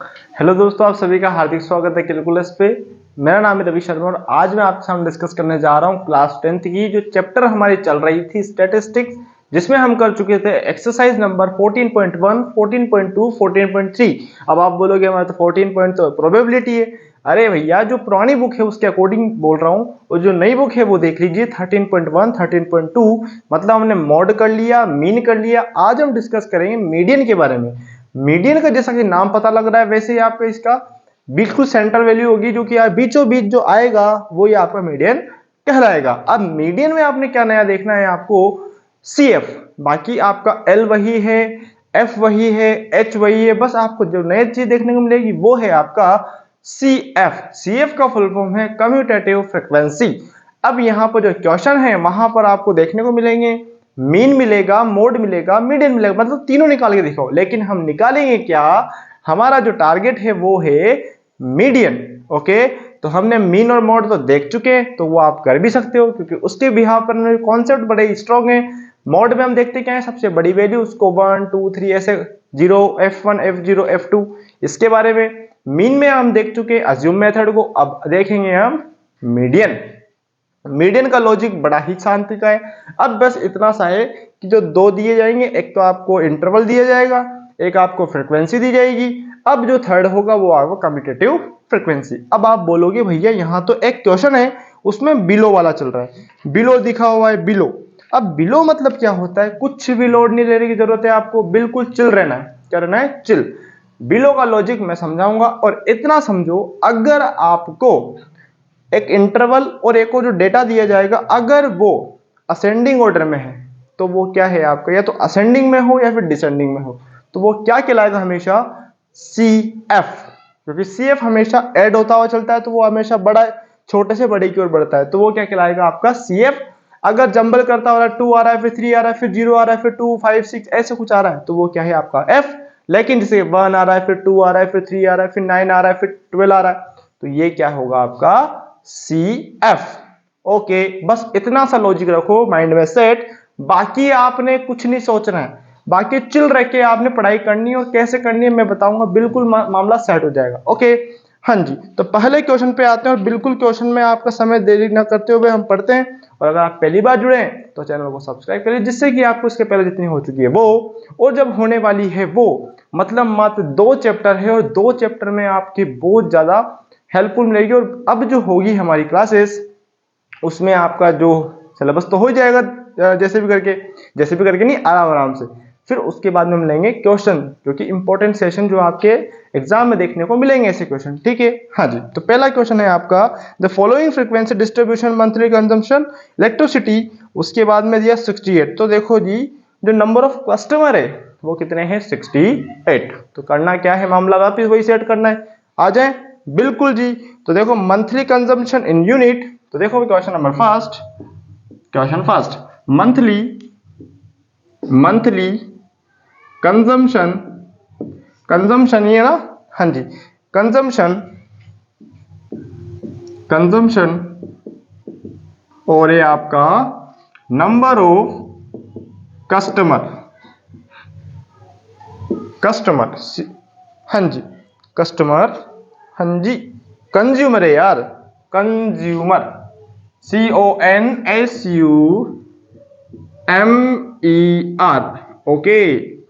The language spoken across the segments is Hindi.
हेलो दोस्तों, आप सभी का हार्दिक स्वागत है कैलकुलस पे। मेरा नाम है रवि शर्मा और आज मैं आपके सामने डिस्कस करने जा रहा हूं क्लास 10th की जो चैप्टर हमारी चल रही थी स्टैटिस्टिक्स, जिसमें हम कर चुके थे एक्सरसाइज नंबर 14.1, 14.2, 14.3। अब आप बोलोगे हमारा तो 14 पॉइंट तो प्रोबेबिलिटी है। अरे भैया, जो पुरानी बुक है उसके अकॉर्डिंग बोल रहा हूँ और जो नई बुक है वो देख लीजिए 13.1, 13.2। मतलब हमने मॉड कर लिया, मीन कर लिया। आज हम डिस्कस करेंगे मीडियन के बारे में। मीडियन का जैसा कि नाम पता लग रहा है वैसे ही आपका इसका बिल्कुल सेंट्रल वैल्यू होगी, जो कि यार बीचों बीच जो आएगा वो ही आपका मीडियन कहलाएगा। अब मीडियन में आपने क्या नया देखना है आपको, CF। बाकी आपका L वही है, F वही है, H वही है, बस आपको जो नई चीज देखने को मिलेगी वो है आपका CF। CF का फुल फॉर्म है कम्यूटेटिव फ्रीक्वेंसी। अब यहाँ पर जो क्वेश्चन है वहां पर आपको देखने को मिलेंगे मीन मिलेगा, मोड मिलेगा, मीडियन मिलेगा, मतलब तीनों निकाल के दिखाओ। लेकिन हम निकालेंगे क्या, हमारा जो टारगेट है वो है मीडियन। ओके, तो हमने मीन और मोड तो देख चुके हैं, तो वो आप कर भी सकते हो क्योंकि उसके बिहार पर कॉन्सेप्ट बड़े स्ट्रॉन्ग है। मोड में हम देखते क्या है, सबसे बड़ी वैल्यू उसको 1 2 3 ऐसे 0 F1 F0 F2 इसके बारे में। मीन में हम देख चुके अज्यूम मेथड को, अब देखेंगे हम मीडियन। मीडियन का लॉजिक बड़ा ही शांति का है। अब बस इतना सा है कि जो दो दिए जाएंगे, एक तो आपको इंटरवल दिया जाएगा, एक आपको फ्रीक्वेंसी दी जाएगी। अब जो थर्ड होगा वो आपको कम्यूटेटिव फ्रीक्वेंसी। अब आप बोलोगे भैया यहाँ तो एक क्वेश्चन है उसमें बिलो वाला चल रहा है, बिलो दिखा हुआ है बिलो। अब बिलो मतलब क्या होता है, कुछ भी लोड नहीं लेने की जरूरत है आपको, बिल्कुल चिल रहना है। क्या रहना है? चिल। बिलो का लॉजिक मैं समझाऊंगा और इतना समझो, अगर आपको एक इंटरवल और एक को जो डेटा दिया जाएगा अगर वो असेंडिंग ऑर्डर में है तो वो क्या है आपका, या तो असेंडिंग में हो या फिर डिसेंडिंग में हो, तो वो क्या कहलाएगा हमेशा? CF। क्योंकि CF हमेशा ऐड होता हुआ चलता है तो वो हमेशा बड़ा, छोटे से बड़े की ओर बढ़ता है, तो वो क्या कहलाएगा आपका CF। अगर जंबल करता हुआ 2 आ रहा है, फिर 3 आ रहा है, फिर 0 आ रहा है, फिर 2 5 6 ऐसे कुछ आ रहा है, तो वो क्या है आपका F। लेकिन जैसे 1 आ रहा है, फिर 2 आ रहा है, फिर 3 आ रहा है, फिर 9 आ रहा है, फिर 12 आ रहा है, तो ये क्या होगा आपका CF। ओके, बस इतना सा लॉजिक रखो माइंड में सेट। बाकी आपने कुछ नहीं सोचना है, बाकी चिल रह के आपने पढ़ाई करनी है और कैसे करनी है मैं बताऊंगा, बिल्कुल मामला सेट हो जाएगा। ओके, हाँ जी, तो पहले क्वेश्चन पे आते हैं और बिल्कुल क्वेश्चन में आपका समय देरी ना करते हुए हम पढ़ते हैं। और अगर आप पहली बार जुड़े हैं तो चैनल को सब्सक्राइब करिए, जिससे कि आपको इसके पहले जितनी हो चुकी है वो और जब होने वाली है वो, मतलब मात्र 2 चैप्टर है और 2 चैप्टर में आपकी बहुत ज्यादा हेल्पफुल मिलेगी। और अब जो होगी हमारी क्लासेस उसमें आपका जो सिलेबस तो हो ही जाएगा, जैसे भी करके नहीं, आराम आराम से। फिर उसके बाद में हम लेंगे क्वेश्चन, क्योंकि इंपॉर्टेंट सेशन जो आपके एग्जाम में देखने को मिलेंगे ऐसे क्वेश्चन। ठीक है, हाँ जी, तो पहला क्वेश्चन है आपका the following frequency distribution monthly consumption electricity, उसके बाद में दिया 68। तो देखो जी, जो नंबर ऑफ कस्टमर है वो कितने हैं? 68। तो करना क्या है, मामला वापिस वही सेट करना है। आ जाए बिल्कुल जी। तो देखो मंथली कंजम्पशन इन यूनिट, तो देखो question number first, question first, monthly monthly consumption, consumption ये ना, हाँ जी, कंजम्पशन कंजम्पशन और ये आपका नंबर ऑफ कस्टमर, कस्टमर, हाँ जी, कस्टमर, हाँ जी, कंज्यूमर है यार, कंज्यूमर, CONSUMER। ओके,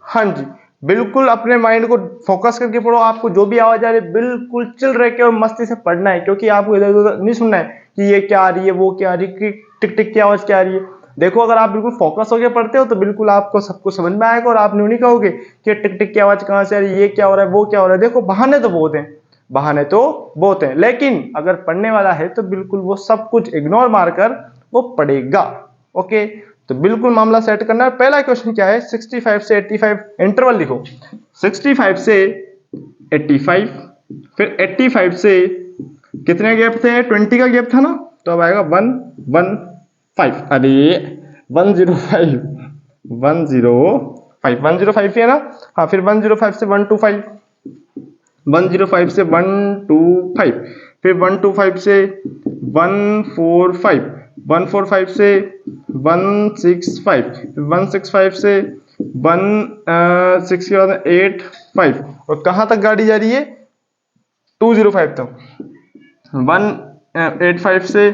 हाँ जी, बिल्कुल अपने माइंड को फोकस करके पढ़ो। आपको जो भी आवाज आ रही है बिल्कुल चिल रह के और मस्ती से पढ़ना है, क्योंकि आपको इधर उधर नहीं सुनना है कि ये क्या आ रही है, वो क्या आ रही है, टिक टिक की आवाज क्या आ रही है। देखो, अगर आप बिल्कुल फोकस होकर पढ़ते हो तो बिल्कुल आपको सब कुछ समझ में आएगा और आप नहीं कहोगे कि टिक टिक की आवाज कहां से आ रही है, ये क्या हो रहा है, वो क्या हो रहा है। देखो, बहाने तो बहुत हैं, बहाने तो बहुत हैं, लेकिन अगर पढ़ने वाला है तो बिल्कुल वो सब कुछ इग्नोर मारकर वो पढ़ेगा। ओके, तो बिल्कुल मामला सेट करना है। पहला क्वेश्चन क्या है, 65 से 85 इंटरवल लिखो। 65 से 85, फिर 85 से कितने गैप थे? 20 का गैप था ना, तो अब आएगा 115। अरे 105, 105, 105 है ना, हाँ, फिर 105 से 125, 105 से 125, फिर 125 से 145, 145 से 165, 165 से 6 के बाद 8 5 और कहाँ तक गाड़ी जा रही है 205 तक 185 से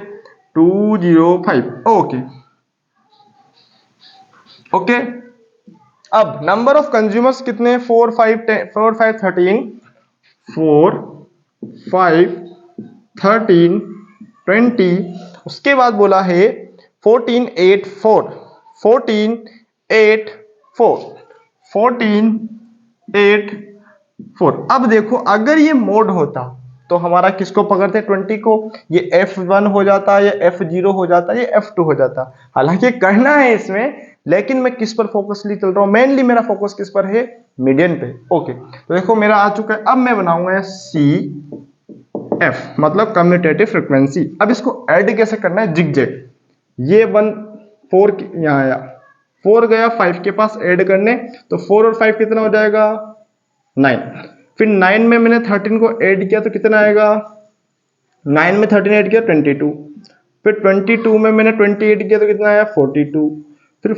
205 ओके ओके। अब नंबर ऑफ कंज्यूमर्स कितने 4 5 13 4 5 13 20 उसके बाद बोला है 14 8 4 14 8 4 14 8 4। अब देखो अगर ये मोड होता तो हमारा किसको पकड़ते 20 को, ये F1 हो जाता, ये F0 हो जाता, ये F2 हो जाता। हालांकि करना है इसमें, लेकिन मैं किस पर फोकसली चल रहा हूं, मेनली मेरा फोकस किस पर है मीडियन पे। ओके तो देखो मेरा आ चुका है। अब मैं बनाऊंगा CF मतलब कम्यूटेटिव फ्रीक्वेंसी। अब इसको ऐड कैसे करना है जिगजैग, ये 1 4 यहाँ आया 4 गया 5 के पास ऐड करने, तो 4 और 5 कितना हो जाएगा 9। फिर 9 में मैंने 13 को ऐड किया तो कितना आएगा 9 में 13 ऐड किया 22। फिर 22 में मैंने 20 ऐड किया तो कितना आया 42। फिर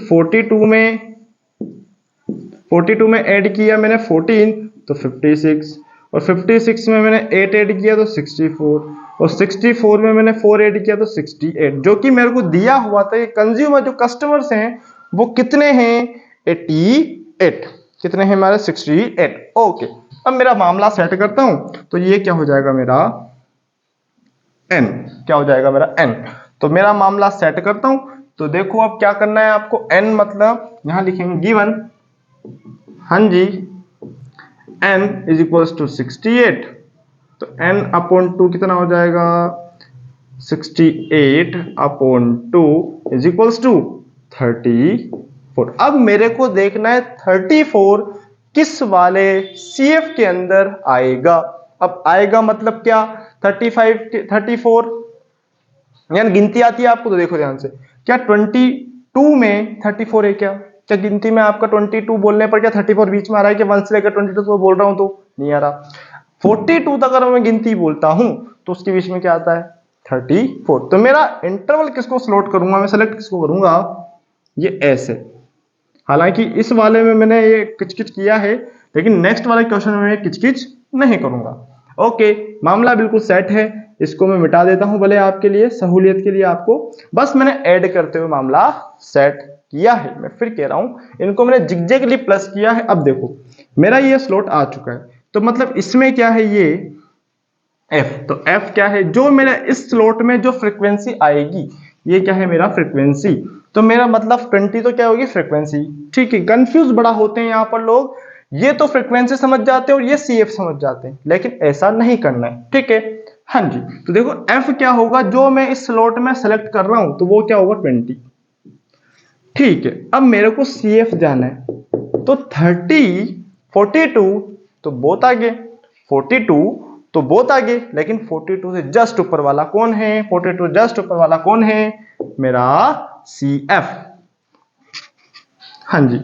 42 में ऐड किया मैंने 14 तो 56 और 56 में मैंने 8 ऐड किया तो 64 और 64 में मैंने 4 ऐड किया तो 68 जो कि मेरे को दिया हुआ था। ये कंज्यूमर जो कस्टमर्स हैं वो कितने हैं 88, कितने हैं हमारे 68 ओके। अब मेरा मामला सेट करता हूं तो ये क्या हो जाएगा मेरा n, क्या हो जाएगा मेरा n। तो मेरा मामला सेट करता हूं तो देखो अब क्या करना है आपको, n मतलब यहां लिखेंगे गिवन, हाँ जी n इज इक्वल्स टू 68 तो n अपॉन 2 कितना हो जाएगा 68 अपॉन 2 इज इक्वल्स टू 34। अब मेरे को देखना है 34 किस वाले CF के अंदर आएगा। अब आएगा मतलब क्या 34 यानी गिनती आती है आपको तो देखो ध्यान से, क्या 22 में 34 है क्या गिनती में आपका 22 बोलने पर क्या 34 बीच में आ रहा है कि 1 से लेकर 22 तो बोल रहा हूं तो नहीं आ रहा। 42 तक अगर मैं गिनती बोलता हूं तो उसके बीच में क्या आता है 34। तो मेरा इंटरवल किसको स्लॉट करूंगा, मैं सेलेक्ट किसको करूंगा ये ऐसे। हालांकि इस वाले में मैंने ये किचकिच किया है लेकिन नेक्स्ट वाले क्वेश्चन में मैं किचकिच नहीं करूंगा। ओके मामला बिल्कुल सेट है, इसको मैं मिटा देता हूं भले आपके लिए सहूलियत के लिए आपको, बस मैंने ऐड करते हुए मामला सेट किया है। मैं फिर कह रहा हूं इनको मैंने जिगजैगली प्लस किया है। अब देखो मेरा ये स्लॉट आ चुका है तो मतलब इसमें क्या है ये F, तो F क्या है जो मेरा इस स्लॉट में जो फ्रीक्वेंसी आएगी ये क्या है मेरा फ्रीक्वेंसी। तो मेरा मतलब 20 तो क्या होगी फ्रीक्वेंसी, ठीक है। कंफ्यूज बड़ा होते हैं यहाँ पर लोग, ये तो फ्रीक्वेंसी समझ जाते हैं और ये CF समझ जाते हैं, लेकिन ऐसा नहीं करना है, ठीक है। हाँ जी तो देखो F क्या होगा जो मैं इस स्लॉट में सेलेक्ट कर रहा हूं तो वो क्या होगा 20, ठीक है। अब मेरे को CF जाना है तो 30 42 तो बहुत आगे, 42 तो बहुत आगे, लेकिन 42 से जस्ट ऊपर वाला कौन है 42 जस्ट ऊपर वाला कौन है मेरा CF। हाँ जी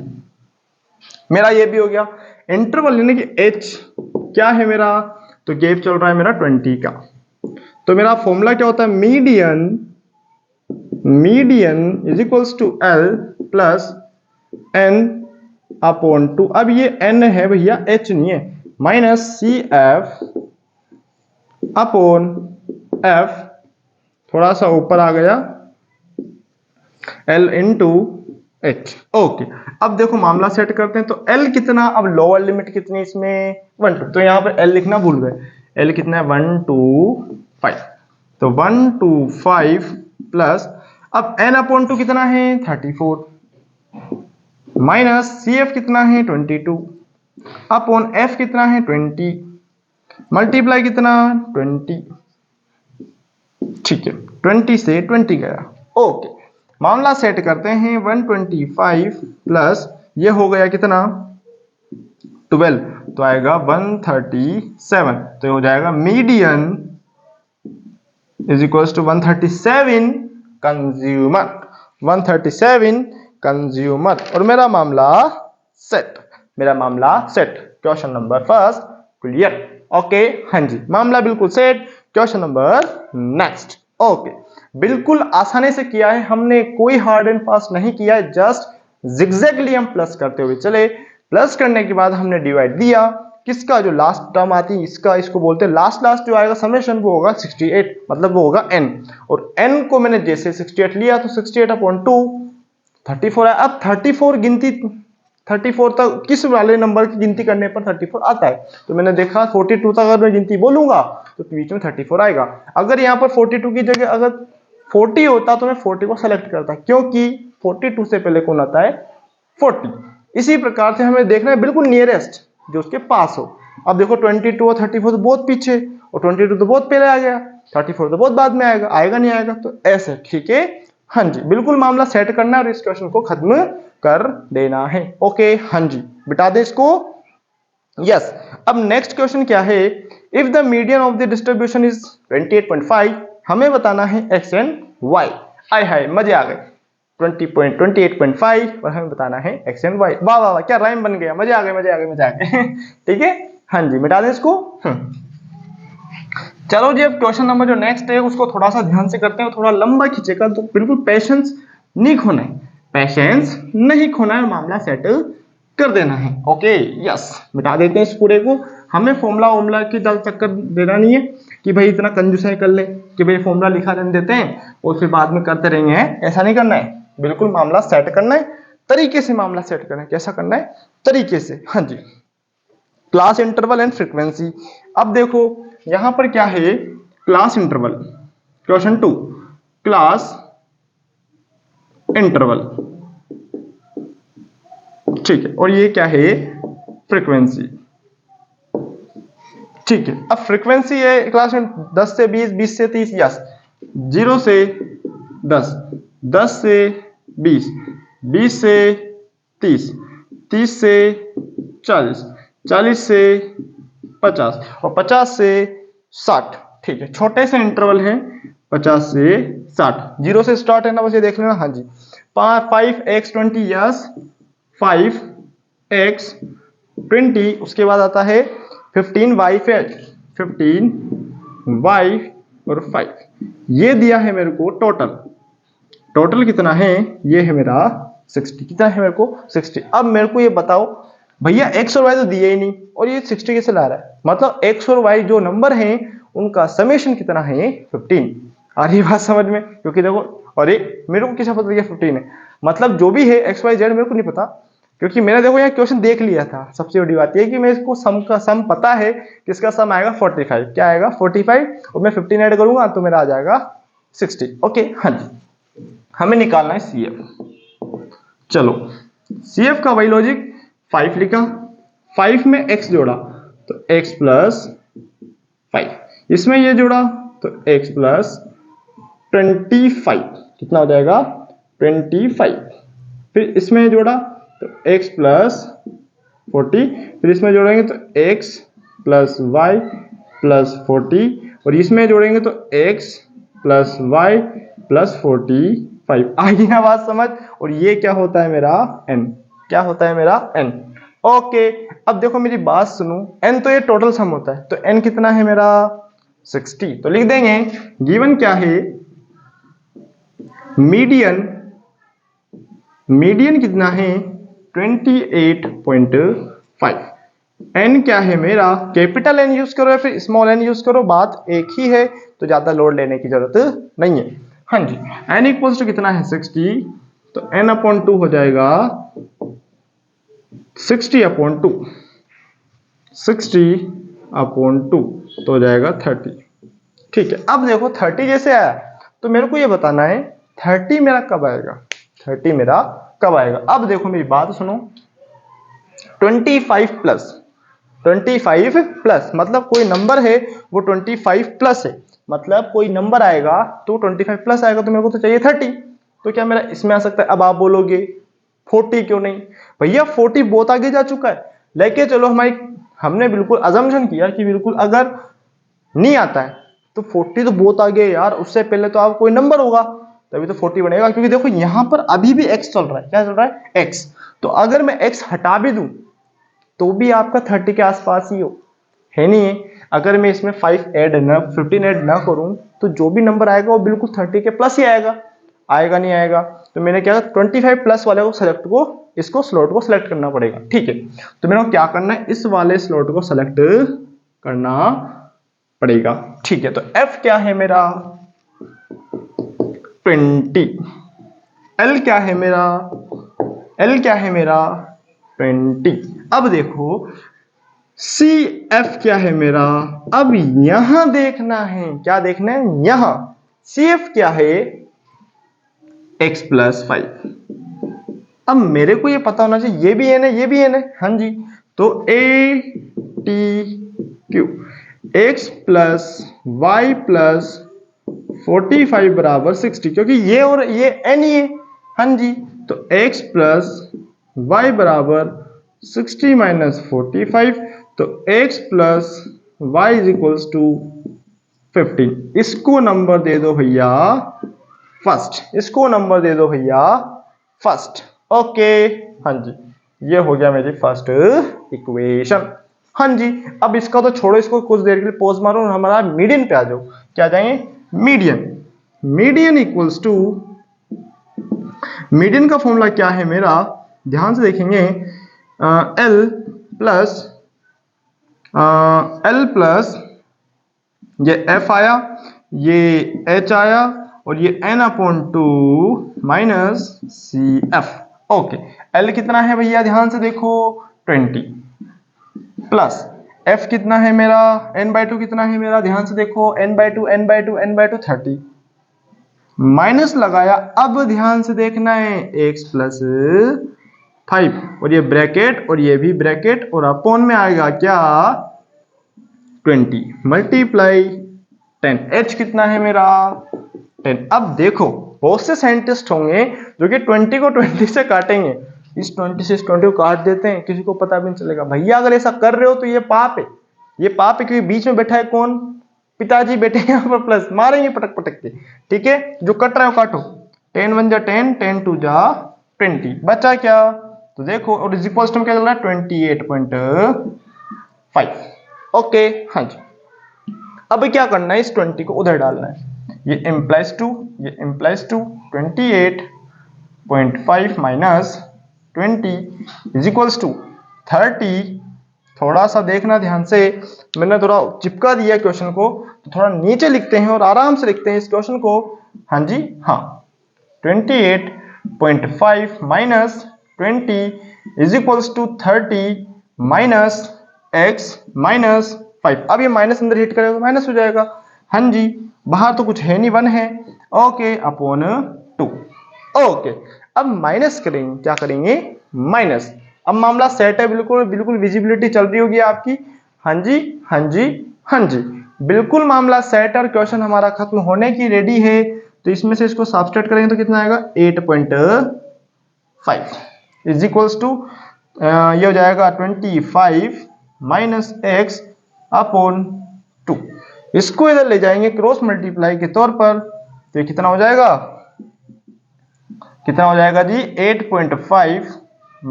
मेरा ये भी हो गया। इंटरवल यानी कि H क्या है मेरा, तो गैप चल रहा है मेरा 20 का, तो मेरा फॉर्मूला क्या होता है median is equals to L plus N upon 2। अब ये N है भैया H नहीं है, माइनस CF अपॉन F, थोड़ा सा ऊपर आ गया L इंटू H। ओके अब देखो मामला सेट करते हैं तो L कितना, अब लोअर लिमिट कितनी इसमें 1 2, तो यहां पर L लिखना भूल गए। L कितना है 1 2 5, तो 1 2 5 प्लस अब N अपॉन 2 कितना है 34 माइनस CF कितना है 22 अपॉन F कितना है 20 मल्टीप्लाई कितना 20, ठीक है 20 से 20 गया। ओके मामला सेट करते हैं 125 प्लस ये हो गया कितना 12 तो आएगा 137, तो ये हो जाएगा median is equals to 137 consumer, 137 consumer. और मेरा मामला सेट, मेरा मामला set, question number first clear. Okay हाँ जी मामला बिल्कुल set. Question number next. Okay बिल्कुल आसानी से किया है हमने, कोई हार्ड एंड फास्ट नहीं किया है, जस्ट जिगजैगली हम प्लस करते हुए चले। प्लस करने के बाद हमने डिवाइड दिया, किसका जो लास्ट टर्म आती है इसका, इसको बोलते हैं लास्ट जो आएगा समेशन वो होगा 68, मतलब वो होगा n। और n को मैंने जैसे 68 लिया तो 68/2 34 है। अब 34 गिनती 34 तक किस वाले नंबर की गिनती करने पर 34 आता है, तो मैंने देखा 42 तक अगर मैं गिनती बोलूंगा तो बीच में 34 आएगा। अगर यहाँ पर 42 की जगह अगर 40 होता तो मैं 40 को सेलेक्ट करता, क्योंकि 42 से पहले कौन आता है 40। इसी प्रकार से हमें देखना है बिल्कुल नियरेस्ट जो उसके पास हो। अब देखो 22 और 34 तो बहुत पीछे, और 22 तो बहुत पहले आ गया, 34 तो बहुत बाद में आएगा, आएगा नहीं आएगा, तो ऐसे ठीक है। हाँ जी, बिल्कुल मामला सेट करना है और इस क्वेश्चन को खत्म कर देना है। ओके हाँ जी, बिटा दे इसको। यस, अब नेक्स्ट क्वेश्चन क्या है, if the median of the distribution is 28.5, हमें बताना है एक्स एंड वाई। आय हाय मजे आ गए, 28.5 और हमें बताना है एक्स एंड वाई। वाह वाह वाह, क्या राइम बन गया, मजे आ गए मजे आ गए मजे आ गए ठीक है हाँ जी, मिटा दें इसको। चलो जी, अब क्वेश्चन नंबर जो नेक्स्ट है उसको थोड़ा सा ध्यान से करते हैं, थोड़ा लंबा खींचेगा, तो बिल्कुल पेशेंस नहीं खोना है, पेशेंस नहीं खोना है, मामला सेट कर देना है। ओके यस, मिटा देते हैं इस पूरे को। हमें फॉर्मूला की चक्कर देना नहीं है कि भाई इतना कंजूसाई कर ले कि भाई फॉर्मूला लिखा देते हैं और फिर बाद में करते रहेंगे, ऐसा नहीं करना है। बिल्कुल मामला सेट करना है, तरीके से मामला सेट करना है। कैसा करना है, तरीके से। हाँ जी, क्लास इंटरवल एंड फ्रीक्वेंसी। अब देखो यहां पर क्या है, class interval, question 2 class interval, ठीक है, और ये क्या है फ्रीक्वेंसी, ठीक है। अब फ्रीक्वेंसी है क्लास 10 से 20, 20 से 30, यस 0 से 10, 10 से 20, 20 से 30, 30 से 40, 40 से 50 और 50 से 60, ठीक है। छोटे से इंटरवल है 50 से 60, 0 से स्टार्ट है ना, बस ये देख लेना। हाँ जी, 5x20, यस 5x20, उसके बाद आता है 15y, 15y और 5, ये दिया है मेरे को टोटल कितना है, ये है मेरा 60, कितना है मेरे को 60। अब मेरे को ये बताओ भैया x और y तो दिए ही नहीं और ये 60 कैसे ला रहा है, मतलब x और y जो नंबर हैं उनका समेशन कितना है 15। आ रही बात समझ में, क्योंकि देखो अरे मेरे को कैसा पता 15 है, मतलब जो भी है x y z मेरे को नहीं पता, क्योंकि मैंने देखो यहाँ क्वेश्चन देख लिया था। सबसे बड़ी बात यह कि मैं इसको सम का सम पता है, किसका सम आएगा 45, क्या आएगा 45, और मैं 15 ऐड करूंगा तो मेरा आ जाएगा 60। ओके हाँ जी, हमें निकालना है CF। चलो CF का वही लॉजिक, 5 लिखा, 5 में x जोड़ा तो x प्लस 5, इसमें ये जोड़ा तो x प्लस 25, कितना हो जाएगा 25, फिर इसमें जोड़ा तो x प्लस 40, फिर इसमें जोड़ेंगे तो x प्लस y प्लस 40, और इसमें जोड़ेंगे तो x प्लस y प्लस 45। आगे ना बात समझ, और ये क्या होता है मेरा n, क्या होता है मेरा n। ओके, अब देखो मेरी बात सुनो, n तो ये टोटल सम होता है, तो n कितना है मेरा 60, तो लिख देंगे गिवन क्या है मीडियन कितना है 28.5, n क्या है मेरा, कैपिटल N यूज करो या फिर स्मॉल n यूज करो, बात एक ही है, तो ज्यादा लोड लेने की जरूरत नहीं है। हाँ जी, n इक्वल्स टू कितना है 60, तो n/2 हो जाएगा 60/2, 60/2 तो हो जाएगा 30, ठीक है। अब देखो 30 जैसे आया तो मेरे को ये बताना है 30 मेरा कब आएगा, 30 मेरा कब आएगा। अब देखो मेरी बात सुनो, 25 प्लस मतलब कोई नंबर है वो 25 प्लस है, मतलब कोई नंबर आएगा तो 25 प्लस आएगा, तो मेरे को तो चाहिए 30, तो क्या मेरा इसमें आ सकता है। अब आप बोलोगे 40 क्यों नहीं, भैया 40 बहुत आगे जा चुका है, लेके चलो हमने बिल्कुल अजम्पशन किया कि बिल्कुल अगर नहीं आता है तो 40 तो बहुत आगे है यार, उससे पहले तो आप कोई नंबर होगा तभी तो 40 बनेगा, क्योंकि देखो यहां पर अभी भी x चल रहा है, क्या चल रहा है x, तो अगर मैं x हटा भी दूं तो भी आपका 30 के आसपास ही हो, है नहीं है। अगर मैं इसमें 15 ऐड ना करूं तो जो भी नंबर आएगा वो बिल्कुल 30 के प्लस ही आएगा। आएगा नहीं आएगा, तो मैंने क्या 25 प्लस वाले को इसको स्लॉट को सिलेक्ट करना पड़ेगा। ठीक है, तो मेरे को क्या करना है, इस वाले स्लॉट को सिलेक्ट करना पड़ेगा। ठीक है, तो F क्या है मेरा 20, L क्या है मेरा 20। अब देखो CF क्या है मेरा, अब यहां देखना है, क्या देखना है यहां, CF क्या है x + 5। अब मेरे को ये पता होना चाहिए, ये भी है ना, ये भी है ना, हाँ जी, तो ATQ x + y + 45 बराबर 60, क्योंकि ये और ये n ही है, हाँ जी, तो x + y बराबर 60 - 45, तो x + y = 15। इसको नंबर दे दो भैया फर्स्ट, इसको नंबर दे दो भैया फर्स्ट। ओके, हाँ जी, ये हो गया मेरी फर्स्ट इक्वेशन। हाँ जी, अब इसका तो छोड़ो, इसको कुछ देर के लिए पॉज मारो और हमारा मीडियन पे आ जाओ। क्या आ जाएंगे, मीडियन इक्वल्स टू, मीडियन का फॉर्मूला क्या है मेरा, ध्यान से देखेंगे, L प्लस ये F आया, ये H आया, और ये n/2 - CF। ओके, L कितना है भैया, ध्यान से देखो 20, प्लस F कितना है मेरा, n/2 कितना है मेरा, ध्यान से देखो n/2 30, माइनस लगाया, अब ध्यान से देखना है x + 5, और ये ब्रैकेट और ये भी ब्रैकेट, और अपोन में आएगा क्या 20 × 10, h कितना है मेरा 10। अब देखो बहुत से साइंटिस्ट होंगे जो कि 20 को 20 से काटेंगे, इस 20 से इस 20 को काट देते हैं, किसी को पता भी नहीं चलेगा। भैया अगर ऐसा कर रहे हो तो ये पाप है, ये पाप है, क्योंकि बीच में बैठा है कौन, पिताजी बैठे हैं यहाँ पर, प्लस मारेंगे पटक पटक के। ठीक है, जो कट रहा है काटो, 10 × 1 = 10, 10 × 2 = 20, बचा क्या, तो देखो, और इज इक्वल्स टू क्या चल रहा है 28.5। ओके, हाँ जी, अब क्या करना है, इस 20 को उधर डालना है, ये implies to 28.5 - 20 is equals to 30। थोड़ा सा देखना ध्यान से, मैंने थोड़ा चिपका दिया क्वेश्चन को, तो थोड़ा नीचे लिखते हैं और आराम से लिखते हैं इस क्वेश्चन को। हाँ जी, हाँ, 28.5 - 20 इज इक्वल्स टू 30 - x - 5। अब ये माइनस अंदर हिट करेगा तो माइनस हो जाएगा, हाँ जी, बाहर तो कुछ है नहीं, 1 है, ओके, अपॉन 2। ओके, अब माइनस करेंगे, क्या करेंगे, माइनस। अब मामला सेट है, बिल्कुल विजिबिलिटी चल रही होगी आपकी, हाँ जी, हाँ जी, हाँ जी, बिल्कुल मामला सेट और क्वेश्चन हमारा खत्म होने की रेडी है। तो इसमें से इसको सब्सट्रैक्ट करेंगे तो कितना आएगा 8.5 इज इक्वल्स टू, ये हो जाएगा 25 - x अपॉन 2। इसको इधर ले जाएंगे क्रॉस मल्टीप्लाई के तौर पर, तो ये कितना हो जाएगा जी, 8.5 ×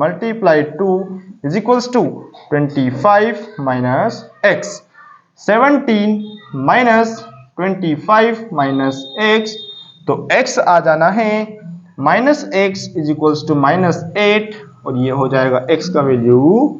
2 is equals to 25 - x, 17 - 25 - x, तो x आ जाना है -x इज इक्वल्स टू -8, और ये हो जाएगा x का वैल्यू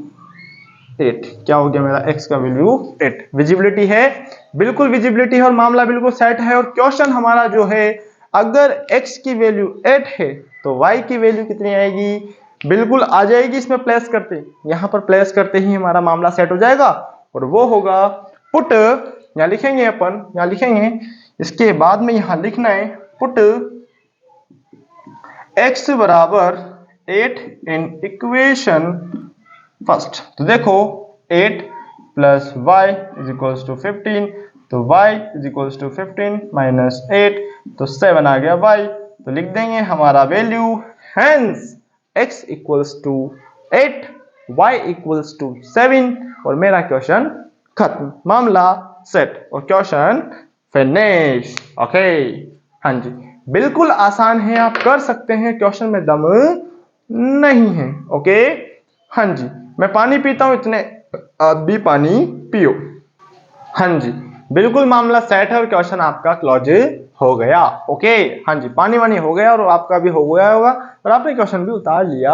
8। क्या हो गया मेरा x का वैल्यू 8। विजिबिलिटी है, बिल्कुल विजिबिलिटी है, और मामला बिल्कुल सेट है। और क्वेश्चन हमारा जो है, अगर x की वैल्यू 8 है तो y की वैल्यू कितनी आएगी, बिल्कुल आ जाएगी, इसमें प्लेस करते, यहाँ पर प्लेस करते ही हमारा मामला सेट हो जाएगा, और वो होगा पुट, यहाँ लिखेंगे अपन, यहाँ लिखेंगे, इसके बाद में यहाँ लिखना है पुट x बराबर 8 इन इक्वेशन फर्स्ट। तो देखो 8 + y = 15, तो y = 15 - 8, तो 7 आ गया y, तो लिख देंगे हमारा वैल्यू, हेंस x = 8, y = 7, और मेरा क्वेश्चन खत्म, मामला सेट और क्वेश्चन फिनिश। ओके, हाँ जी, बिल्कुल आसान है, आप कर सकते हैं, क्वेश्चन में दम नहीं है। ओके, हाँ जी, मैं पानी पीता हूं, इतने आप भी पानी पियो। हाँ जी, बिल्कुल मामला सेट है और क्वेश्चन आपका क्लोज हो गया। ओके, हाँ जी, पानी वानी हो गया और आपका भी हो गया होगा और आपने क्वेश्चन भी उतार लिया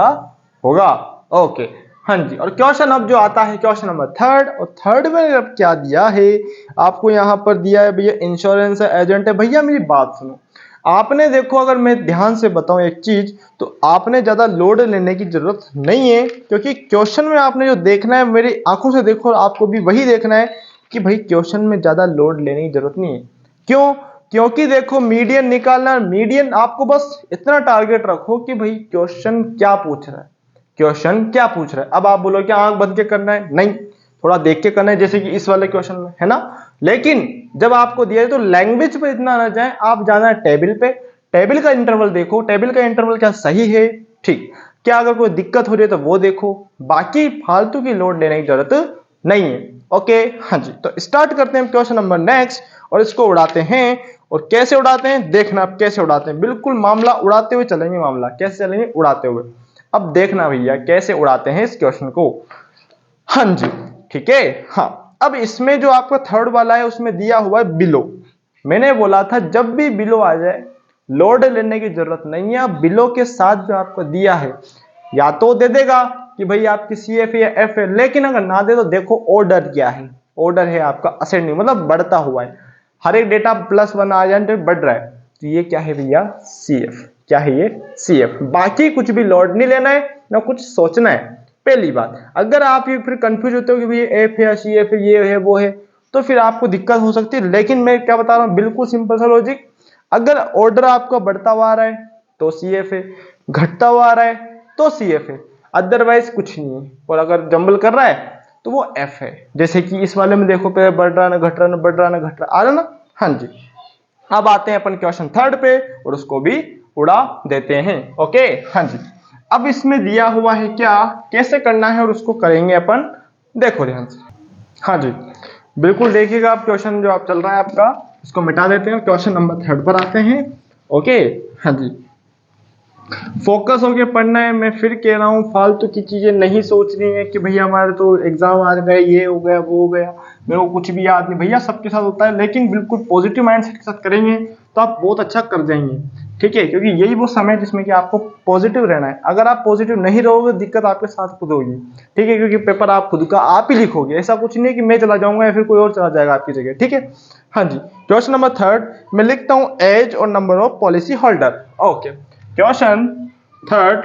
होगा। ओके, हाँ जी, और क्वेश्चन अब जो आता है क्वेश्चन नंबर थर्ड, और थर्ड में अब क्या दिया है आपको, यहाँ पर दिया है भैया इंश्योरेंस एजेंट है। भैया मेरी बात सुनो, आपने देखो, अगर मैं ध्यान से बताऊं एक चीज, तो आपने ज्यादा लोड लेने की जरूरत नहीं है, क्योंकि क्वेश्चन में आपने जो देखना है मेरी आंखों से देखो, और आपको भी वही देखना है कि भाई क्वेश्चन में ज्यादा लोड लेने की जरूरत नहीं है। क्यों? क्योंकि देखो मीडियन निकालना, मीडियन आपको बस इतना टारगेट रखो कि भाई क्वेश्चन क्या पूछ रहा है, क्वेश्चन क्या पूछ रहा है। अब आप बोलो कि आंख बंद के करना है, नहीं, थोड़ा देख के करना है, जैसे कि इस वाले क्वेश्चन में है ना। लेकिन जब आपको दिया है तो लैंग्वेज पे इतना ना जाए, आप जाना है टेबल पे, टेबल का इंटरवल देखो, टेबल का इंटरवल क्या सही है, ठीक, क्या अगर कोई दिक्कत हो रही है तो वो देखो, बाकी फालतू की लोड लेने की जरूरत नहीं है। ओके, हाँ जी, तो स्टार्ट करते हैं क्वेश्चन नंबर नेक्स्ट, और इसको उड़ाते हैं। और कैसे उड़ाते हैं देखना, आप कैसे उड़ाते हैं, बिल्कुल मामला उड़ाते हुए चलेंगे, मामला कैसे चलेंगे, उड़ाते हुए। अब देखना भैया कैसे उड़ाते हैं इस क्वेश्चन को। हाँ जी, ठीक है। हाँ, अब इसमें जो आपका थर्ड वाला है उसमें दिया हुआ है बिलो। मैंने बोला था जब भी बिलो आ जाए लोड लेने की जरूरत नहीं है। बिलो के साथ जो आपको दिया है या तो दे देगा कि भाई आपकी CF या F है, लेकिन अगर ना दे तो देखो ऑर्डर क्या है, ऑर्डर है आपका असेंडिंग, मतलब बढ़ता हुआ है, हर एक डेटा +1 आ जाए बढ़ रहा है, तो ये क्या है भैया CF, क्या है ये CF। बाकी कुछ भी लोड नहीं लेना है ना कुछ सोचना है। पहली बात, अगर आप ये फिर कंफ्यूज होते हो कि भाई F है CF है ये है वो है, तो फिर आपको दिक्कत हो सकती है। लेकिन मैं क्या बता रहा हूँ, बिल्कुल सिंपल सा लॉजिक, अगर ऑर्डर आपका बढ़ता हुआ आ रहा है तो CF है, घटता हुआ आ रहा है तो CF है, अदरवाइज कुछ नहीं है। और अगर जंबल कर रहा है तो वो F है, जैसे कि इस वाले में देखो पे बढ़ रहा ना घट रहा ना बढ़ रहा ना घट रहा, आ रहा ना। हाँ जी, अब आते हैं अपन क्वेश्चन थर्ड पे और उसको भी उड़ा देते हैं। ओके, हाँ जी, अब इसमें दिया हुआ है क्या, कैसे करना है और उसको करेंगे अपन, देखो ध्यान से। हाँ जी, बिल्कुल देखिएगा, आप क्वेश्चन जो आप चल रहा है आपका इसको मिटा देते हैं, क्वेश्चन नंबर थर्ड पर आते हैं। ओके, हाँ जी, फोकस होके पढ़ना है। मैं फिर कह रहा हूँ फालतू की चीजें नहीं सोचनी है कि भैया हमारे तो एग्जाम आ गए, ये हो गया वो हो गया, मेरे को कुछ भी याद नहीं। भैया सबके साथ होता है, लेकिन बिल्कुल पॉजिटिव माइंडसेट के साथ करेंगे तो आप बहुत अच्छा कर जाएंगे, ठीक है, क्योंकि यही वो समय है जिसमें कि आपको पॉजिटिव रहना है। अगर आप पॉजिटिव नहीं रहोगे दिक्कत आपके साथ खुद होगी, ठीक है, क्योंकि पेपर आप खुद का आप ही लिखोगे, ऐसा कुछ नहीं है कि मैं चला जाऊंगा या फिर कोई और चला जाएगा आपकी जगह, ठीक है। हाँ जी, क्वेश्चन नंबर थर्ड मैं लिखता हूँ एज और number of policy holder. Okay, question third,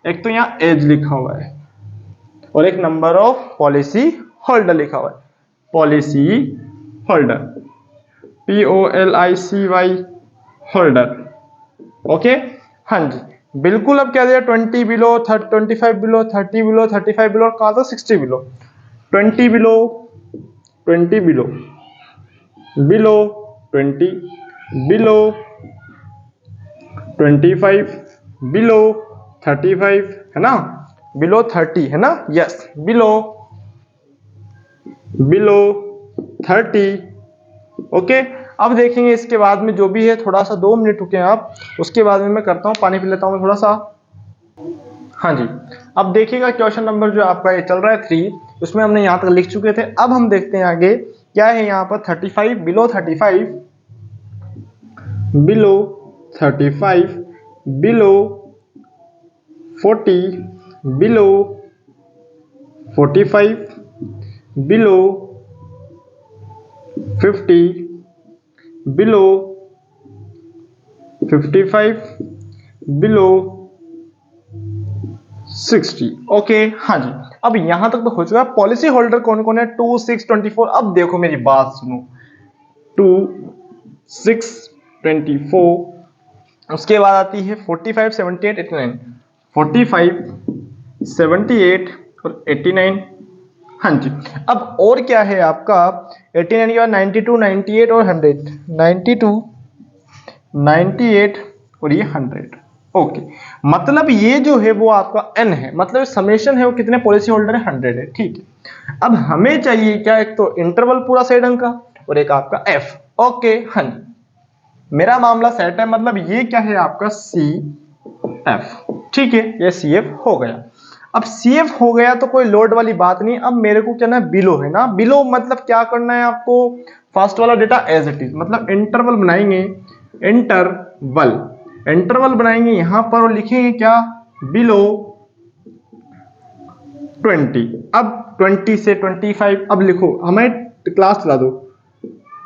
एक तो यहाँ एज लिखा हुआ है और एक नंबर ऑफ पॉलिसी होल्डर लिखा हुआ है, policy holder, POLICY holder. Okay, हाँ जी, बिल्कुल। अब क्या दिया, 20 बिलो, 25 बिलो, 30 बिलो, 35 बिलो, और कहा था 60 below, 20 below, 20 below, below 20, below 25, below 35 है ना, बिलो 30 है ना, यस, बिलो 30। ओके, अब देखेंगे इसके बाद में जो भी है, थोड़ा सा 2 मिनट रुके आप, उसके बाद में मैं करता हूँ, पानी पी लेता हूँ मैं थोड़ा सा। हाँ जी, अब देखिएगा क्वेश्चन नंबर जो आपका ये चल रहा है 3, उसमें हमने यहाँ तक लिख चुके थे। अब हम देखते हैं आगे क्या है यहाँ पर, 35, below 35, below 35, below 40, below 45, below 50, below 55, below 60। Okay, हाँ जी, अब यहां तक तो हो चुका है। पॉलिसी होल्डर कौन कौन है, 2, 6, 24। अब देखो मेरी बात सुनो, 2, 6, 24, उसके बाद आती है 45, 78, 89, 45, 78 और 89। हाँ जी, अब और क्या है आपका, 89 के बाद 92, 98 और 100, 92, 98 और ये 100। ओके, मतलब ये जो है वो आपका n है, मतलब समेशन है वो कितने पॉलिसी होल्डर है, 100 है, ठीक है। अब हमें चाहिए क्या, एक तो इंटरवल पूरा सही ढंग का और एक आपका f। ओके, हाँ जी, मेरा मामला सेट है, मतलब ये क्या है आपका CF, ठीक है, ये CF हो गया। अब CF हो गया तो कोई लोड वाली बात नहीं। अब मेरे को क्या ना, बिलो है ना, बिलो मतलब क्या करना है आपको, फर्स्ट वाला डेटा एज इट इज, मतलब इंटरवल बनाएंगे इंटरवल। इंटरवल बनाएंगे यहां पर और लिखेंगे क्या, बिलो 20। अब 20 से 25, अब लिखो, हमें क्लास चला दो।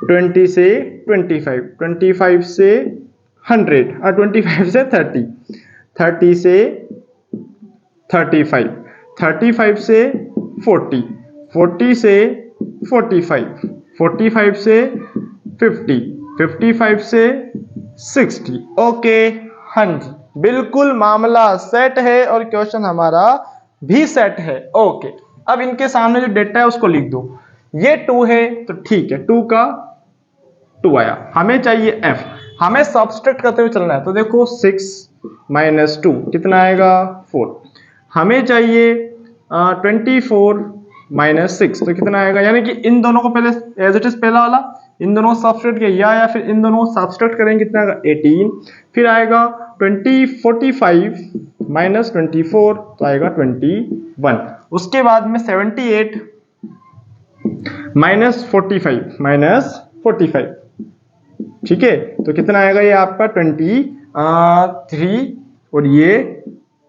20 से 25, 25 से 100 और 25 से 30, 30 से 35, 35 से 40, 40 से 45, 45 से 50, 55 से 60। ओके, हाँ जी, बिल्कुल मामला सेट है और क्वेश्चन हमारा भी सेट है। ओके, अब इनके सामने जो डेटा है उसको लिख दो। ये 2 है तो ठीक है, 2 का 2 आया। हमें चाहिए f, हमें सब्सट्रैक्ट करते हुए चलना है। तो देखो 6 माइनस 2 कितना आएगा, 4। हमें चाहिए 24 माइनस 6 तो कितना आएगा, यानी कि इन दोनों को पहले एज इट इज पहला वाला इन दोनों सब्सट्रैक्ट किया, या फिर इन दोनों सब्सट्रैक्ट करेंगे, कितना आएगा 18। फिर आएगा 45 माइनस 24 तो आएगा 21। उसके बाद में 78 माइनस 45, ठीक है, तो कितना आएगा ये आपका 23 और ये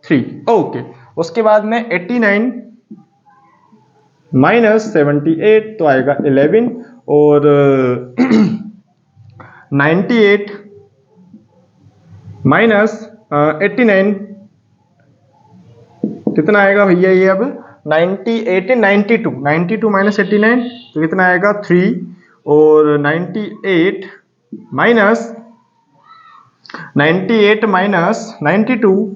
3। ओके, उसके बाद में 89 माइनस 78 तो आएगा 11 और 98 माइनस 89 कितना आएगा भैया, ये अब 92 माइनस 89 तो कितना आएगा 3 और 98 माइनस 92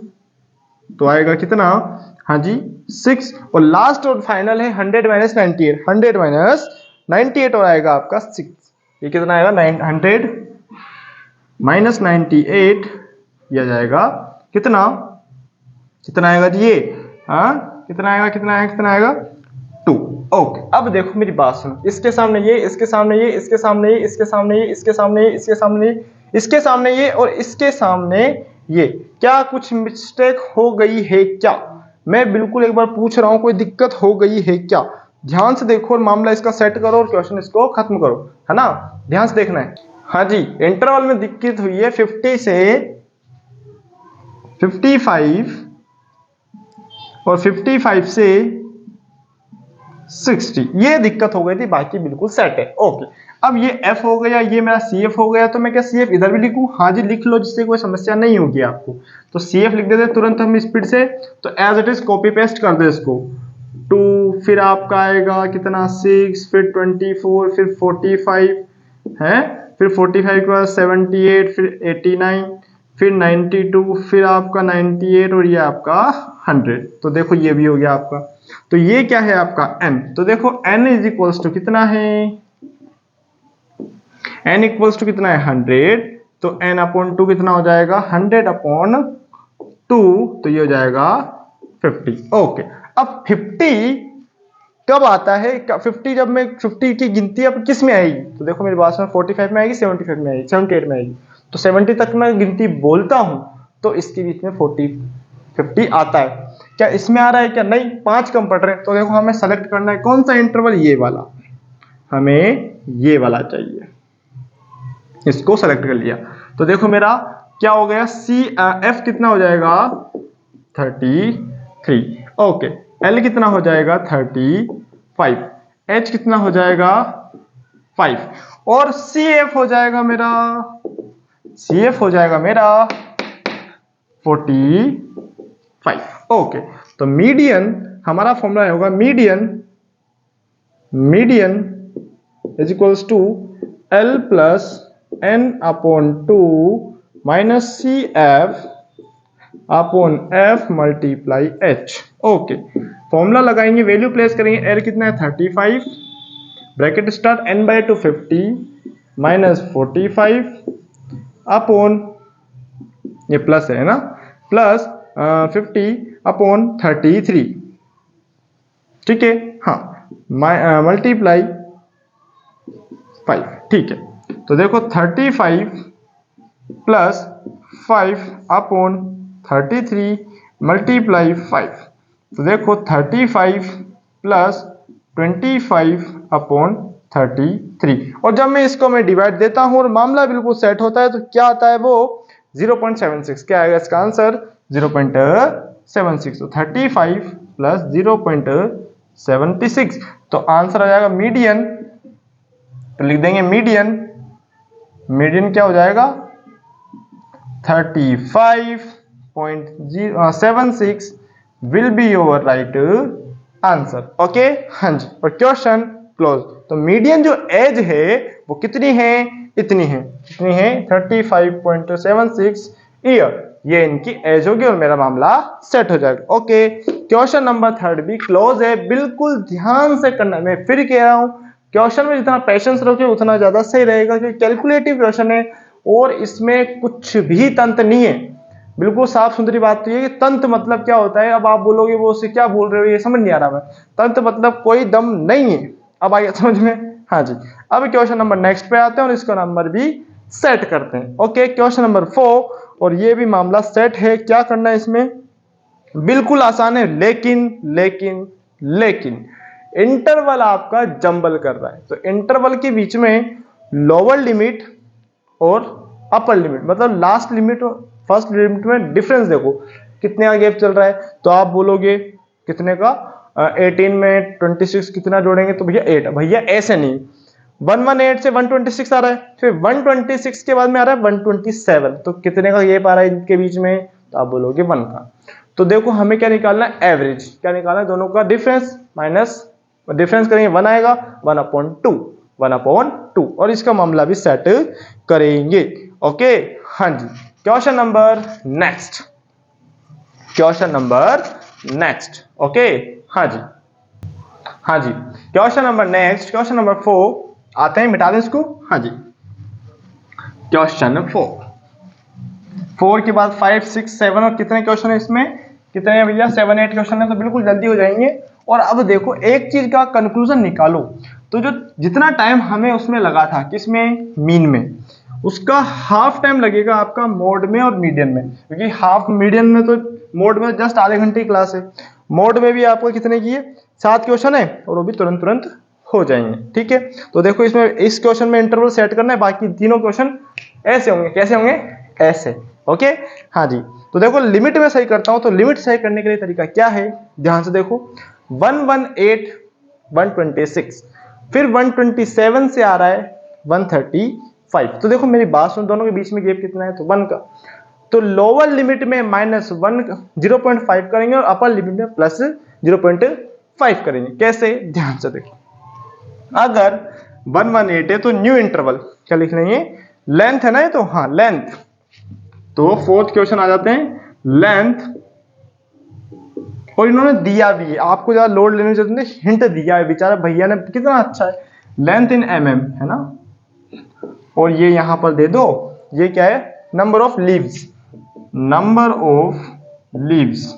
तो आएगा कितना, हाँ जी 6। और लास्ट और फाइनल है 100 माइनस 98, 100 माइनस 98 और आएगा आपका 6। ये कितना आएगा 100 माइनस 98, यह जाएगा कितना, कितना आएगा जी ये, हाँ कितना आएगा 2। ओके, अब देखो मेरी बात सुनो, इसके सामने ये, इसके सामने ये, इसके सामने ये, इसके सामने ये, इसके सामने ये, इसके सामने ये, इसके सामने ये और इसके सामने ये, क्या कुछ मिस्टेक हो गई है क्या? मैं बिल्कुल एक बार पूछ रहा हूं, कोई दिक्कत हो गई है क्या? ध्यान से देखो और मामला इसका सेट करो और क्वेश्चन इसको खत्म करो, है ना, ध्यान से देखना है। हाँ जी, इंटरवल में दिक्कत हुई है 50 से 55 और 55 से 60, ये दिक्कत हो गई थी, बाकी बिल्कुल सेट है। ओके, अब ये f हो गया, ये मेरा CF हो गया, तो मैं क्या CF इधर भी लिखूं? हाँ जी लिख लो, जिससे कोई समस्या नहीं होगी आपको। तो CF लिख देते तुरंत हम स्पीड से, तो as it is copy paste कर दे इसको। 2 फिर आपका आएगा कितना 6, फिर 24, फिर 45 है, फिर 45 के बाद 78, फिर 89, फिर 92, फिर आपका 98 और ये आपका 100। तो देखो ये भी हो गया आपका। तो ये क्या है आपका n, तो देखो n इज इक्वल्स टू कितना है, n इक्वल्स टू कितना है 100, तो n अपॉन 2 कितना हो जाएगा 100 अपॉन 2, तो ये हो जाएगा 50। ओके, अब 50 कब आता है, 50 जब मैं 50 की गिनती अब किस में आएगी, तो देखो मेरी बात सुनो, 45 में आएगी, 75 में आएगी, 78 में आएगी, तो 70 तक मैं गिनती बोलता हूं तो इसके बीच में 50 आता है। क्या इसमें आ रहा है क्या? नहीं, 5 कम पड़ रहे हैं। तो देखो हमें सेलेक्ट करना है कौन सा इंटरवल, ये वाला, हमें ये वाला चाहिए, इसको सेलेक्ट कर लिया। तो देखो मेरा क्या हो गया, F कितना हो जाएगा 33, ओके, L कितना हो जाएगा 35, H कितना हो जाएगा 5 और CF हो जाएगा मेरा 45। ओके, तो मीडियन हमारा फॉर्मूला होगा, median is equals to L plus N upon 2 minus CF upon F multiply H। Okay, formula लगाएंगे, वैल्यू प्लेस करेंगे, L कितना है 35, bracket start n/2 50 minus 45 upon, ये प्लस है ना, प्लस 50 अपॉन 33, ठीक है, हाँ, मल्टीप्लाई 5, ठीक है। तो देखो 35 प्लस 5 अपॉन 33 मल्टीप्लाई 5, तो देखो 35 प्लस 25 अपॉन 33। और जब मैं इसको मैं डिवाइड देता हूं और मामला बिल्कुल सेट होता है तो क्या आता है वो 0.76। क्या आएगा इसका आंसर 0.76। तो 35 प्लस 0.76 तो आंसर आ जाएगा मीडियन। तो लिख देंगे मीडियन। मीडियन क्या हो जाएगा 35.76 will be your right answer. Okay हाँ जी। और क्वेश्चन क्लोज। तो मीडियन जो एज है वो कितनी है, इतनी है, कितनी है 35.76 ईयर। ये इनकी एज होगी और मेरा मामला सेट हो जाएगा। ओके क्वेश्चन नंबर 3 भी क्लोज है, बिल्कुल ध्यान से करना। मैं फिर कह रहा हूं क्वेश्चन में जितना पेशेंस रखोगे उतना ज्यादा सही रहेगा, क्योंकि कैलकुलेटिव क्वेश्चन है और इसमें कुछ भी तंत्र नहीं है। बिल्कुल साफ सुथरी बात तो ये कि तंत्र मतलब क्या होता है। अब आप बोलोगे वो उससे क्या बोल रहे हो, ये समझ नहीं आ रहा है। तंत्र मतलब कोई दम नहीं है। अब आइए समझ में। हाँ जी। अब क्वेश्चन नंबर नेक्स्ट पे आते हैं और इसका नंबर भी सेट करते हैं। ओके क्वेश्चन नंबर 4 और ये भी मामला सेट है। क्या करना है इसमें, बिल्कुल आसान है, लेकिन इंटरवल आपका जंबल कर रहा है। तो इंटरवल के बीच में लोअर लिमिट और अपर लिमिट मतलब लास्ट लिमिट और फर्स्ट लिमिट में डिफरेंस देखो कितने का गैप चल रहा है। तो आप बोलोगे कितने का 18 में 26 कितना जोड़ेंगे, तो भैया 8। भैया ऐसे नहीं, 118 से 126 आ रहा है, फिर 126 के बाद में आ रहा है 127। तो कितने का गैप आ रहा है इनके बीच में, तो आप बोलोगे 1 का। तो देखो हमें क्या निकालना है, एवरेज। क्या निकालना है, दोनों का डिफरेंस माइनस डिफरेंस करेंगे 1 आएगा 1/2 और इसका मामला भी सेट करेंगे। ओके हाँ जी। Question number next, question number next. Okay हाँ जी, हाँ जी। Question number next, question number 4 आते हैं, मिटा दें इसको। हाँ जी। क्वेश्चन 4 के बाद 5 6 7 और कितने क्वेश्चन है इसमें, कितने हैं भैया 7 8 क्वेश्चन है। तो बिल्कुल जल्दी हो जाएंगे। और अब देखो एक चीज का कंक्लूजन निकालो। तो जो जितना टाइम हमें उसमें लगा था किसमें, मीन में, उसका हाफ टाइम लगेगा आपका मोड में और मीडियन में। क्योंकि हाफ मीडियन में तो मोड में जस्ट आधे घंटे की क्लास है, मोड में भी आपको कितने की है 7 क्वेश्चन है और वो भी तुरंत तुरंत हो जाएंगे। ठीक है। तो देखो इसमें इस क्वेश्चन में इंटरवल सेट करना है, बाकी तीनों क्वेश्चन ऐसे होंगे। कैसे होंगे, ऐसे। ओके हाँ जी। तो देखो लिमिट में सही करता हूं। तो लिमिट सही करने के लिए तरीका क्या है, ध्यान से देखो। 118 126 फिर 127 से आ रहा है 135। तो देखो मेरी बात सुन, दोनों के बीच में गैप कितना है, तो 1 का। तो लोअर लिमिट में -1 0.5 करेंगे और अपर लिमिट में +0.5 करेंगे। कैसे, ध्यान से देखो। अगर 118 है तो न्यू इंटरवल क्या लिख लेंगे, लेंथ है ना ये, तो हाँ लेंथ। तो फोर्थ क्वेश्चन आ जाते हैं लेंथ। और इन्होंने दिया भी है, आपको ज्यादा लोड लेने की जरूरत नहीं, हिंट दिया है बेचारा भैया ने, कितना अच्छा है। लेंथ इन mm है ना, और ये यहां पर दे दो, ये क्या है, number of leaves, number of leaves.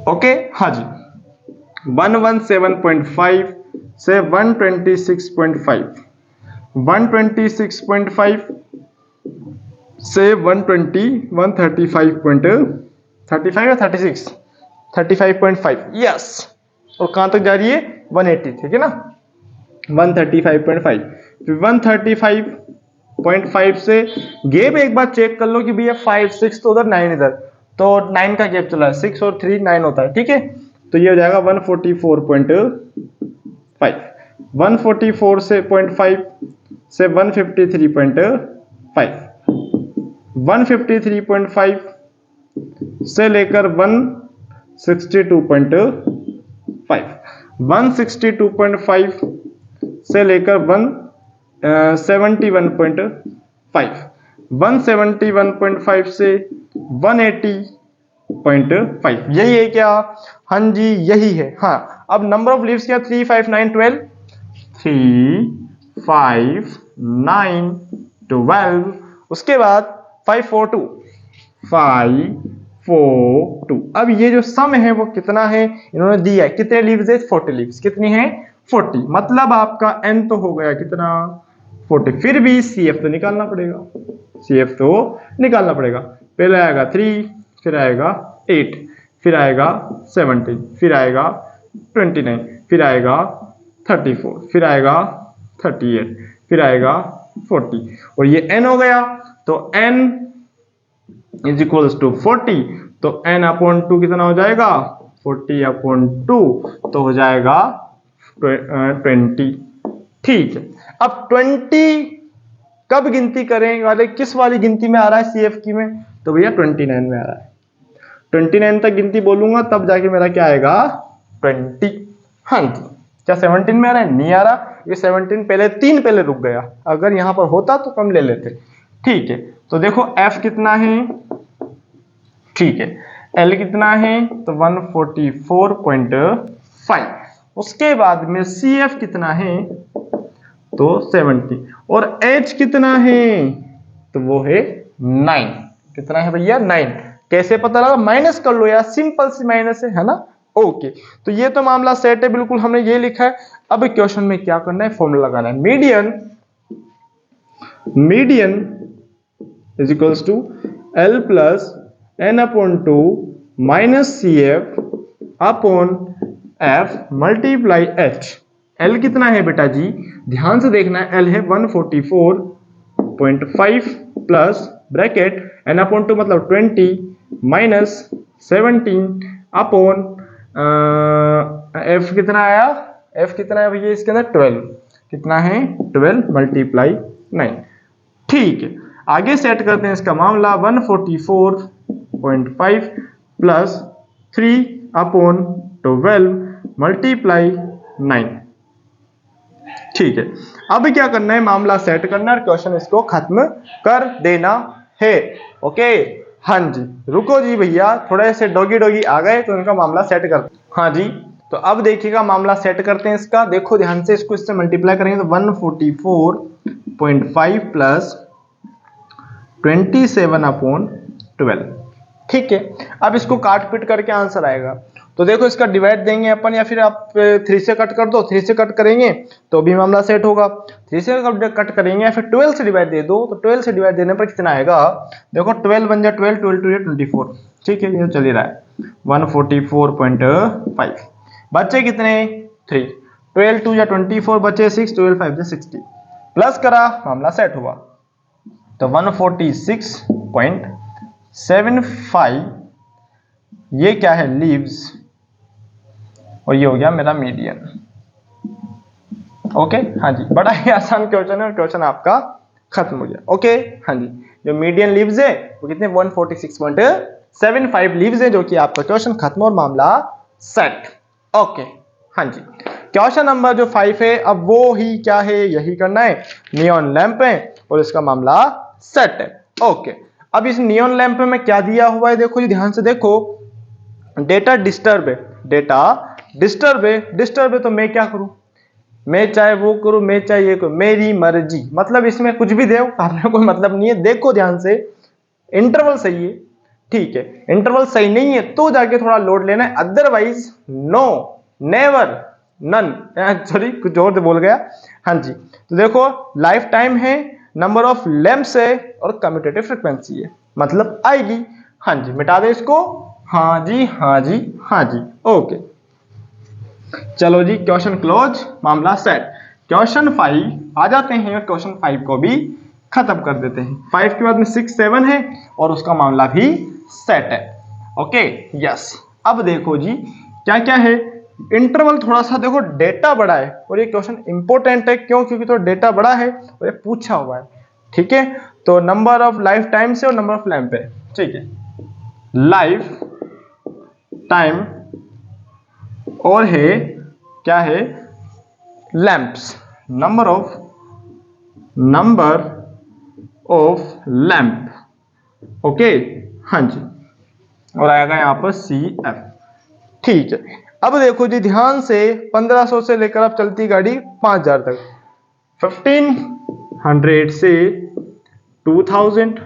Okay हाँ जी। 117.5 से 126.5, 126.5 से 135 या 35.5 यस। और कहां तक जा रही है 180, ठीक है ना, 135.5। फिर 135.5 से गैप एक बार चेक कर लो कि भैया 5 6 तो उधर 9 इधर, तो 9 का गैप चला है, 6 और 3 9 होता है। ठीक है। तो ये हो जाएगा 144.5, 144 से 0.5 से 153.5, 153.5 से लेकर 162.5, 162.5 से लेकर 171.5, 171.5 से 180.5। यही है क्या, हाँ जी यही है। हाँ अब नंबर ऑफ लीव्स क्या, 3 5 9 12, 3 5 9 12, उसके बाद 5 4 2, 5 4 2। अब ये जो सम है वो कितना है, इन्होंने दिया है कितने लीव्स है, 40 लीव्स। कितनी है 40, मतलब आपका n तो हो गया कितना 40। फिर भी CF तो निकालना पड़ेगा, CF तो निकालना पड़ेगा। पहले आएगा 3, फिर आएगा 8, फिर आएगा 17, फिर आएगा 29, फिर आएगा 34, फिर आएगा 38, फिर आएगा 40 और ये n हो गया। तो n इज इक्वल्स टू 40, तो n अपॉन 2 कितना हो जाएगा 40 अपॉन 2, तो हो जाएगा 20। ठीक है, अब 20 कब गिनती करें वाले, किस वाली गिनती में आ रहा है CF की में, तो भैया 29 में आ रहा है। 29 तक गिनती बोलूंगा तब जाके मेरा क्या आएगा 20। हाँ जी, क्या 17 में आ रहा है, नहीं आ रहा, ये 17 पहले 3 पहले रुक गया, अगर यहां पर होता तो कम ले लेते। ठीक है, तो देखो F कितना है, ठीक है, L कितना है, तो 144.5, उसके बाद में CF कितना है, तो 70, और H कितना है, तो वो है 9। कितना है भैया 9। कैसे पता लगा, माइनस कर लो यार, सिंपल सी माइनस है ना। ओके, तो ये तो मामला सेट है, बिल्कुल हमने ये लिखा है। अब क्वेश्चन में क्या करना है, फॉर्मूला लगाना है, median is equals to L plus n upon 2 minus CF upon F multiply H। L कितना है बेटा जी, ध्यान से देखना है, L है 144.5 प्लस ब्रैकेट n अपॉन 2 मतलब 20 माइनस 17 अपॉन F कितना आया, F कितना है भैया इसके अंदर 12, कितना है 12 मल्टीप्लाई 9। ठीक है, आगे सेट करते हैं इसका मामला, 144.5 प्लस 3 अपॉन 12 मल्टीप्लाई 9। ठीक है, अब क्या करना है, मामला सेट करना है, क्वेश्चन इसको खत्म कर देना है। ओके, हाँ जी, रुको जी भैया, थोड़े से डॉगी आ गए तो इनका मामला सेट कर। हाँ जी, तो अब देखिएगा मामला सेट करते हैं इसका, देखो ध्यान से, इसको इससे मल्टीप्लाई करेंगे तो 144.5 प्लस 27 अपॉन 12। ठीक है, अब इसको काट पीट करके आंसर आएगा। तो देखो इसका डिवाइड देंगे अपन, या फिर आप 3 से कट कर दो, 3 से कट करेंगे तो भी मामला सेट होगा, 3 से कट करेंगे या फिर 12 से डिवाइड दे दो, तो 12 से डिवाइड देने पर कितना आएगा, देखो 12 बन जाए 12, 12 टू 24। ठीक है, ये चल ही रहा है 144.5, बच्चे कितने 3, 12 टू या 24 बचे 6, 12 5 जा 60, प्लस करा मामला सेट हुआ, तो 146.75 ये क्या है लीव्स, और ये हो गया मेरा मीडियन। ओके, हाँ जी, बड़ा ही आसान क्वेश्चन है और क्वेश्चन आपका खत्म हो गया। ओके, हाँ जी, जो मीडियन लीव्स है वो कितने 146.75 लीव्स है, जो कि आपका क्वेश्चन खत्म और मामला सेट। ओके, हाँ जी, क्वेश्चन नंबर जो 5 है, अब वो ही क्या है, यही करना है, नियॉन लैंप है और इसका मामला सेट है। ओके, अब इस नियॉन लैंप में क्या दिया हुआ है, देखो जी ध्यान से देखो, डेटा डिस्टर्ब है, डेटा डिस्टर्ब है, तो मैं क्या करूं, मैं चाहे वो करूं, मैं चाहे ये करूं, मेरी मर्जी, मतलब इसमें कुछ भी दे, कोई मतलब नहीं है। देखो ध्यान से, इंटरवल सही है, ठीक है, इंटरवल सही नहीं है तो जाके थोड़ा लोड लेना है, otherwise no, never, none, sorry कुछ और से बोल गया। हाँ जी, तो देखो लाइफ टाइम है, नंबर ऑफ लैंप्स है और कम्यूटेटिव फ्रीक्वेंसी है, मतलब आएगी। हाँ जी, मिटा दे इसको, हाँ जी, हाँ जी, हाँ जी। ओके, चलो जी, क्वेश्चन क्लोज, मामला सेट। क्वेश्चन 5 आ जाते हैं और क्वेश्चन 5 को भी खत्म कर देते हैं। 5 के बाद में 6 7 है और उसका मामला भी सेट है। ओके, यस, अब देखो जी क्या क्या है, इंटरवल थोड़ा सा देखो, डेटा बड़ा है और ये क्वेश्चन इंपॉर्टेंट है, क्यों, क्योंकि थोड़ा डेटा बड़ा है और ये पूछा हुआ है। ठीक है, तो नंबर ऑफ लाइफ टाइम से और नंबर ऑफ लैंप है। ठीक है, लाइफ टाइम और है क्या है, lamps, number of lamp. Okay, हाँ जी, और आएगा यहां पर CF। ठीक है, अब देखो जी ध्यान से, 1500 से लेकर अब चलती गाड़ी 5000 तक, 1500 से 2000,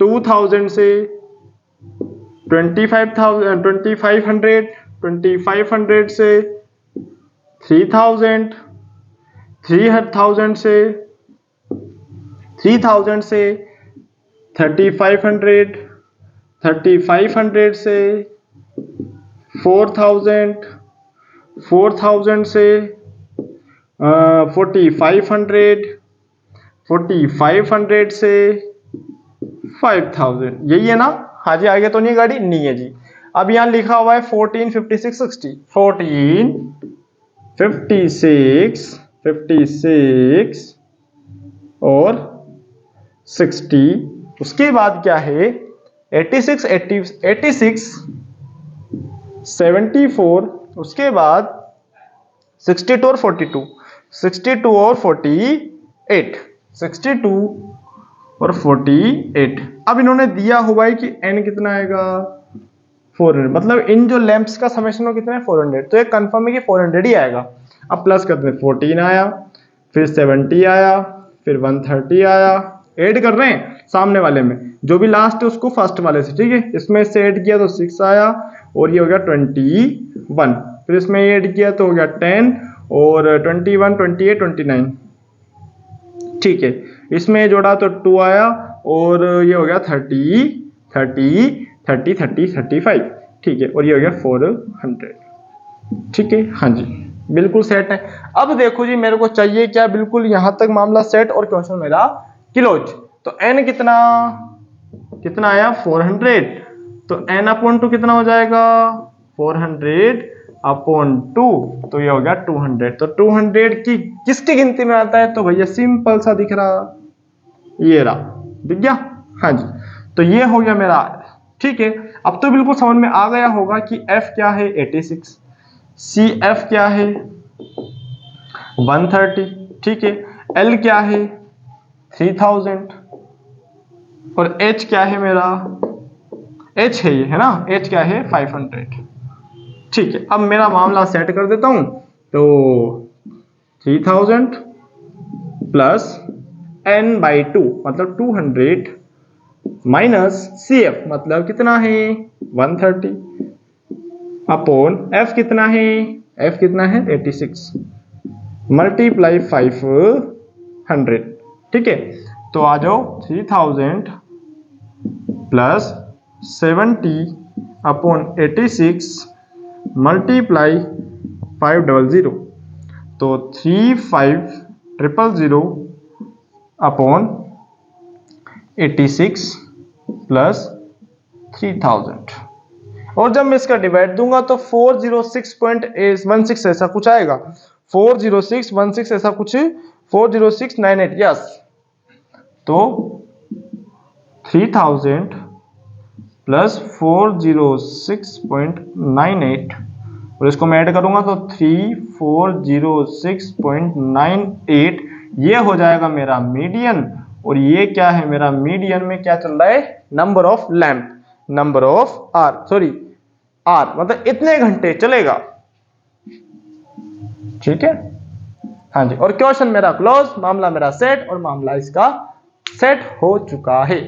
2000 से 25,000, 2500, 2500 से 3000, 3000 से 3500, 3500 से 4000, 4000 से 4500, 4500 से 5000, यही है ना? हाँ जी, आगे तो नहीं गाड़ी नहीं है जी। अब यहाँ लिखा हुआ है 14 56 60, 14 56 56 और 60, उसके बाद क्या है 86 80 86 74, उसके बाद 62 और 42, 62 और 48, 62 और 48। अब इन्होंने दिया हुआ है कि n कितना आएगा 400, मतलब इन जो लैंप्स का समेशन हो कितना है 400, तो ये कंफर्म है कि 400 ही आएगा। अब प्लस करते हैं 14 आया, फिर 70 आया, फिर 130 आया, ऐड कर रहे हैं सामने वाले में, जो भी लास्ट है उसको फर्स्ट वाले से, ठीक है। इसमें से ऐड किया तो 6 आया और ये हो गया 21, फिर इसमें ऐड किया तो हो गया 10 और 21 28 29, ठीक है। इसमें जोड़ा तो 2 आया और ये हो गया 30 30 30 30 35, ठीक है, और ये हो गया 400, ठीक है। हाँ जी, बिल्कुल सेट है। अब देखो जी, मेरे को चाहिए क्या, बिल्कुल यहां तक मामला सेट और क्वेश्चन मेरा क्लोज। तो n कितना कितना आया 400, तो n अपॉन 2 कितना हो जाएगा 400 अपॉन 2, तो ये हो गया 200। तो 200 की किसकी गिनती में आता है, तो भैया सिंपल सा दिख रहा, ये रहा, दिख गया। हाँ जी, तो ये हो गया मेरा, ठीक है। अब तो बिल्कुल समझ में आ गया होगा कि f क्या है 86, CF क्या है 130, ठीक है, L क्या है 3000 और H क्या है मेरा, H है ये, है ना, H क्या है 500, ठीक है। अब मेरा मामला सेट कर देता हूं, तो 3000 प्लस n/2 मतलब 200 माइनस CF मतलब कितना है 130 अपॉन F कितना है, F कितना है 86 मल्टीप्लाई 500, ठीक है। तो आ जाओ 3000 प्लस 70 अपॉन 86 मल्टीप्लाई 500, तो 35000 अपॉन 86 प्लस 3000, और जब मैं इसका डिवाइड दूंगा तो 406.16 ऐसा कुछ आएगा, 40616 ऐसा कुछ 40698, यस। तो 3000 प्लस 406.98 और इसको मैं ऐड करूंगा तो 3406.98, ये हो जाएगा मेरा मीडियन। और ये क्या है मेरा मीडियन में क्या चल रहा है, number of lamp, number of R, sorry R मतलब इतने घंटे चलेगा, ठीक है। हाँ जी, और क्वेश्चन मेरा क्लोज, मामला मेरा सेट और मामला इसका सेट हो चुका है।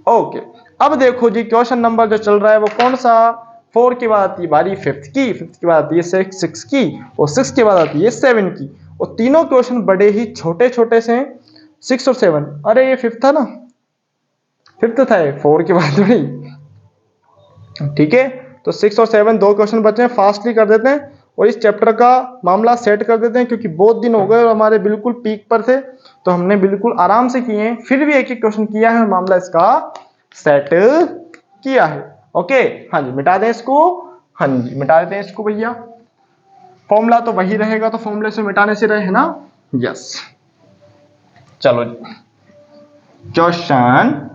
ओके, अब देखो जी क्वेश्चन नंबर जो चल रहा है वो कौन सा, 4 के बाद आती है बारी फिफ्थ की, फिफ्थ के बाद आती है 6 की, और 6 के बाद आती है 7 की, और तीनों क्वेश्चन बड़े ही छोटे छोटे से हैं, 6 और 7। अरे ये फिफ्थ था ना, फिफ्थ था ये, 4 के बाद थोड़ी, ठीक है। तो 6 और 7 दो क्वेश्चन बचे हैं, फास्टली कर देते हैं और इस चैप्टर का मामला सेट कर देते हैं, क्योंकि बहुत दिन हो गए और हमारे बिल्कुल पीक पर थे, तो हमने बिल्कुल आराम से किए हैं, फिर भी एक एक क्वेश्चन किया है और मामला इसका सेट किया है। ओके, हाँ जी, मिटा दें इसको, हाँ जी मिटा देते हैं इसको भैया, फॉर्मूला तो वही रहेगा, तो फॉर्मूले से मिटाने से रहे, है ना, यस। चलो जी, क्वेश्चन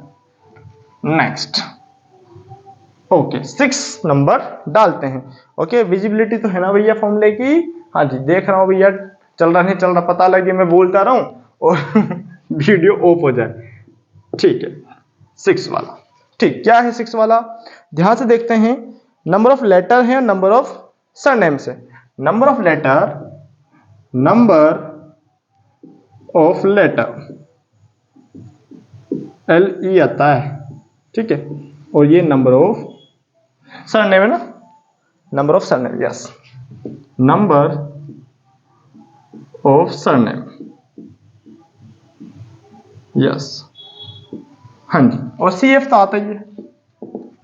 नेक्स्ट। ओके, 6 नंबर डालते हैं। ओके, विजिबिलिटी तो है ना भैया फॉर्मूले की, हाँ जी देख रहा हूँ भैया, चल रहा नहीं चल रहा पता लगे मैं बोलता रहा हूँ और वीडियो ऑफ हो जाए, ठीक है। 6 वाला, ठीक, क्या है 6 वाला, ध्यान से देखते हैं। नंबर ऑफ लेटर है, नंबर ऑफ सरनेम से, number of letter, number of letter LE आता है, ठीक है, और ये नंबर ऑफ सरनेम है ना, number of surname, yes, number of surname, yes, हाँ जी। और CF तो आता ही है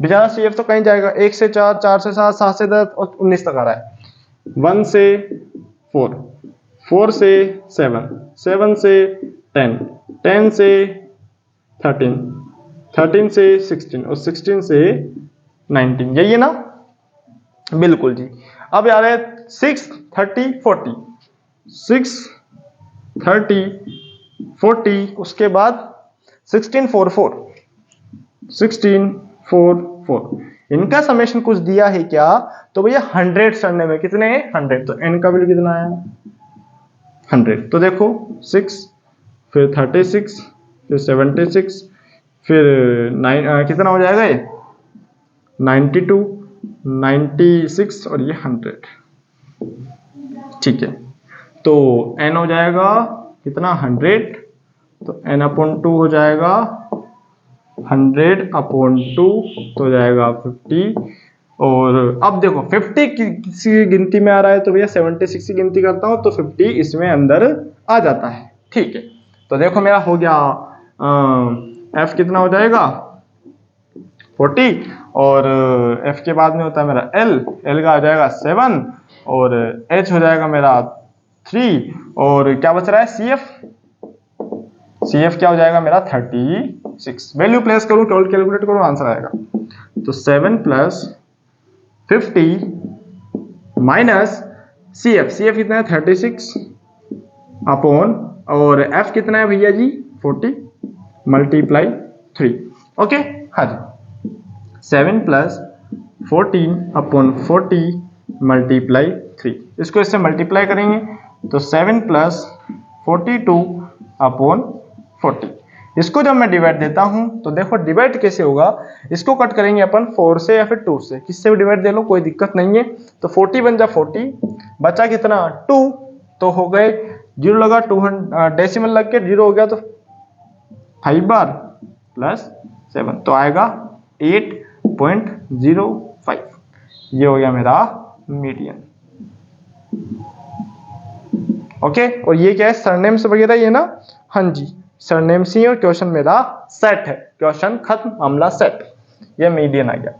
बेचारा, CF तो कहीं जाएगा, 1 से 4, 4 से 7, 7 से 10 और 19 तक आ रहा है, 1 से 4, 4 से 7, 7 से 10, 10 से 13, 13 से 16 और 16 से 19, यही है ना? बिल्कुल जी। अब यार है 6, 30, 40, 6, 30, 40, उसके बाद 16, 4, 4, 16, 4, 4, इनका समेशन कुछ दिया है क्या? तो भैया 100 सरने में कितने हैं? 100, तो n का वैल्यू कितना आया? 100। तो देखो 6, फिर 36, फिर 76, फिर 9 कितना हो जाएगा ये? 92, 96 और ये 100। ठीक है, तो n हो जाएगा कितना? 100, तो n/2 हो जाएगा 100/2, तो हो जाएगा 50। और अब देखो 50 किसी गिनती में आ रहा है तो भैया 76 की गिनती करता हूं तो 50 इसमें अंदर आ जाता है। ठीक है, तो देखो मेरा हो गया f कितना हो जाएगा? 40, और f के बाद में होता है मेरा l का हो जाएगा 7, और h हो जाएगा मेरा 3, और क्या बच रहा है? cf क्या हो जाएगा मेरा? 36। वैल्यू प्लेस करूं, कैलकुलेट करूं, आंसर आएगा। तो 7 + 50 माइनस cf कितना है? 36 अपॉन, और f कितना है भैया जी? 40 मल्टीप्लाई 3। ओके, हाँ जी, 7 + 14/40 मल्टीप्लाई 3। इसको इससे मल्टीप्लाई करेंगे तो 7 + 42/40। इसको जब मैं डिवाइड देता हूं तो देखो डिवाइड कैसे होगा, इसको कट करेंगे अपन 4 से या फिर 2 से, किससे भी डिवाइड दे लो कोई दिक्कत नहीं है। तो 40 बन जा 40, बचा कितना? 2, तो हो गए 0 लगा, 200 डेसिमल लग के 0 हो गया, तो 5 बार + 7 तो आएगा 8.05। ये हो गया मेरा मीडियन। ओके, और ये क्या है? सरनेम्स वगैरह ये ना? हाँ जी, सरनेम्स ही, और क्वेश्चन मेरा सेट है, क्वेश्चन खत्म, मामला सेट। ये मीडियन आ गया।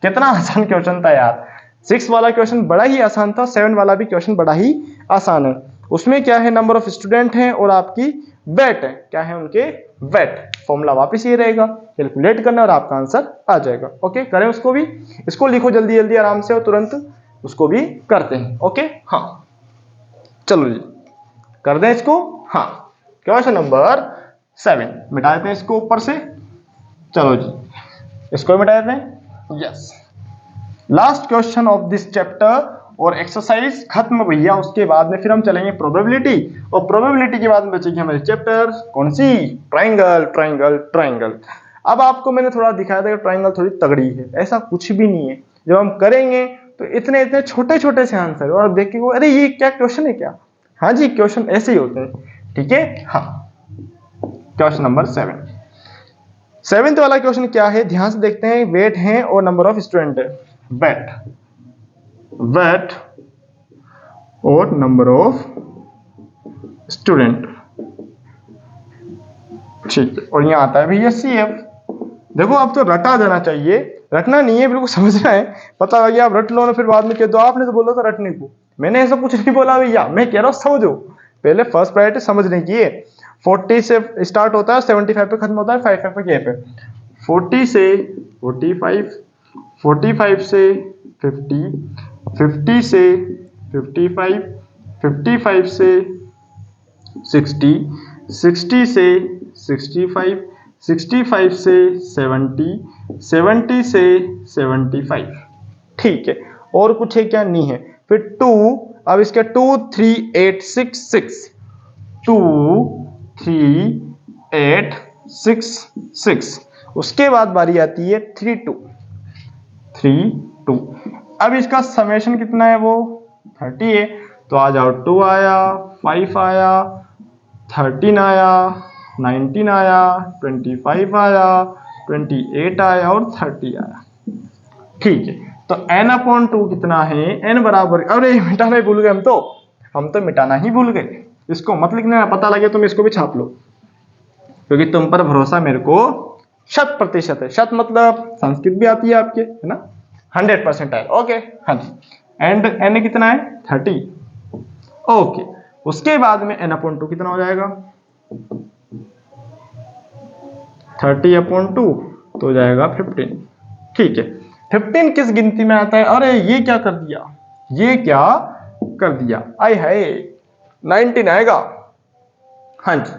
कितना आसान क्वेश्चन था यार। 6 वाला क्वेश्चन बड़ा ही आसान था, 7 वाला भी क्वेश्चन बड़ा ही आसान है। उसमें क्या है? नंबर ऑफ स्टूडेंट हैं और आपकी वेट है, क्या है उनके? वेट। फॉर्मूला वापस ये रहेगा, कैलकुलेट करना और आपका आंसर आ जाएगा। ओके, करें उसको भी, इसको लिखो जल्दी जल्दी आराम से और तुरंत उसको भी करते हैं। ओके, हाँ चलो जी कर दें इसको। हाँ, क्वेश्चन नंबर 7 मिटा देते हैं इसको ऊपर से। चलो जी, इसको मिटा देते हैं। Yes, last question of this chapter और एक्सरसाइज खत्म भैया। उसके बाद में फिर हम चलेंगे प्रोबेबिलिटी, और प्रोबेबिलिटी के बाद में बचेगी हमारी चैप्टर कौन सी? Triangle, triangle, triangle. अब आपको मैंने थोड़ा दिखाया था कि ट्राइंगल थोड़ी तगड़ी है, ऐसा कुछ भी नहीं है। जब हम करेंगे तो इतने इतने छोटे छोटे से आंसर, और देखिए अरे ये क्या क्वेश्चन है क्या? हाँ जी, क्वेश्चन ऐसे ही होते हैं। ठीक है, हाँ, क्वेश्चन नंबर 7th वाला क्वेश्चन क्या है? ध्यान से देखते हैं। वेट है और नंबर ऑफ स्टूडेंट है। वेट और नंबर ऑफ स्टूडेंट, ठीक है, और यहां आता है भैया CF। देखो अब तो रटा जाना चाहिए, रटना नहीं है, बिल्कुल समझना है। पता लगे आप रट लो ना, फिर बाद में कह दो आपने तो बोला था रटने को। मैंने ऐसा कुछ नहीं बोला भैया, मैं कह रहा हूं समझो, पहले फर्स्ट प्रायोरिटी समझने की है। 40 से स्टार्ट होता है, 75 पे खत्म होता है, 5 पे गैप है। 40 से 45, 45 से 50, 50 से 55, 55 से 60, 60 से 65, 65 से 70, 70 से 75। ठीक है, और कुछ है क्या? नहीं है। फिर 2, अब इसका 2 3 8 6 6, 2 3 8 6 6। उसके बाद बारी आती है 3 2 3 2। अब इसका समेशन कितना है? वो 30 है, तो आ जाओ 2 आया, 5 आया, 13 आया, 19 आया, 25 आया, 28 आया और 30 आया। ठीक है, तो n/2 कितना है? n बराबर, अरे मिटाना ही भूल गए हम तो मिटाना ही भूल गए। इसको मत लिखना, पता लगे तुम इसको भी छाप लो, क्योंकि तुम पर भरोसा मेरे को 100% है। 100 मतलब संस्कृत भी आती है आपके, है ना? 100% है। ओके, हाँ जी, एंड n कितना है? 30। ओके, उसके बाद में n/2 कितना हो जाएगा 30/2 तो हो जाएगा 15। ठीक है, 15 किस गिनती में आता है? अरे ये क्या कर दिया, ये क्या कर दिया, आय हाय 19 आएगा। हाँ जी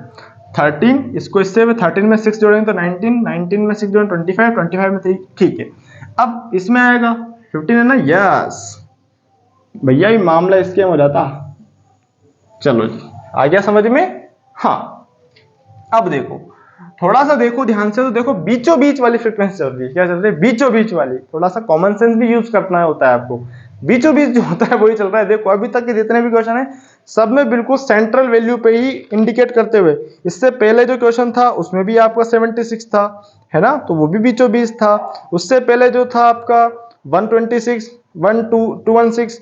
13, इसको इससे 13 में 6 जोड़ेंगे तो 19, 19 में 6 जोड़ेंगे 25, 25 में 3। ठीक है, अब इसमें आएगा 15 है ना, यस भैया ये मामला स्कैम हो जाता। चलो जी आ गया समझ में। हाँ अब देखो, थोड़ा सा देखो ध्यान से, तो देखो बीचों बीच वाली फ्रीक्वेंसी चल रही है। क्या चल रही है? बीचों बीच वाली। थोड़ा सा कॉमन सेंस भी यूज करना होता है आपको। बीचों बीच जो होता है वही चल रहा है। देखो अभी तक के जितने भी क्वेश्चन है सब में बिल्कुल सेंट्रल वैल्यू पे ही इंडिकेट करते हुए। इससे पहले जो क्वेश्चन था उसमें भी आपका 76 था, है ना, तो वो भी बीचों बीच था। उससे पहले जो था आपका 126 216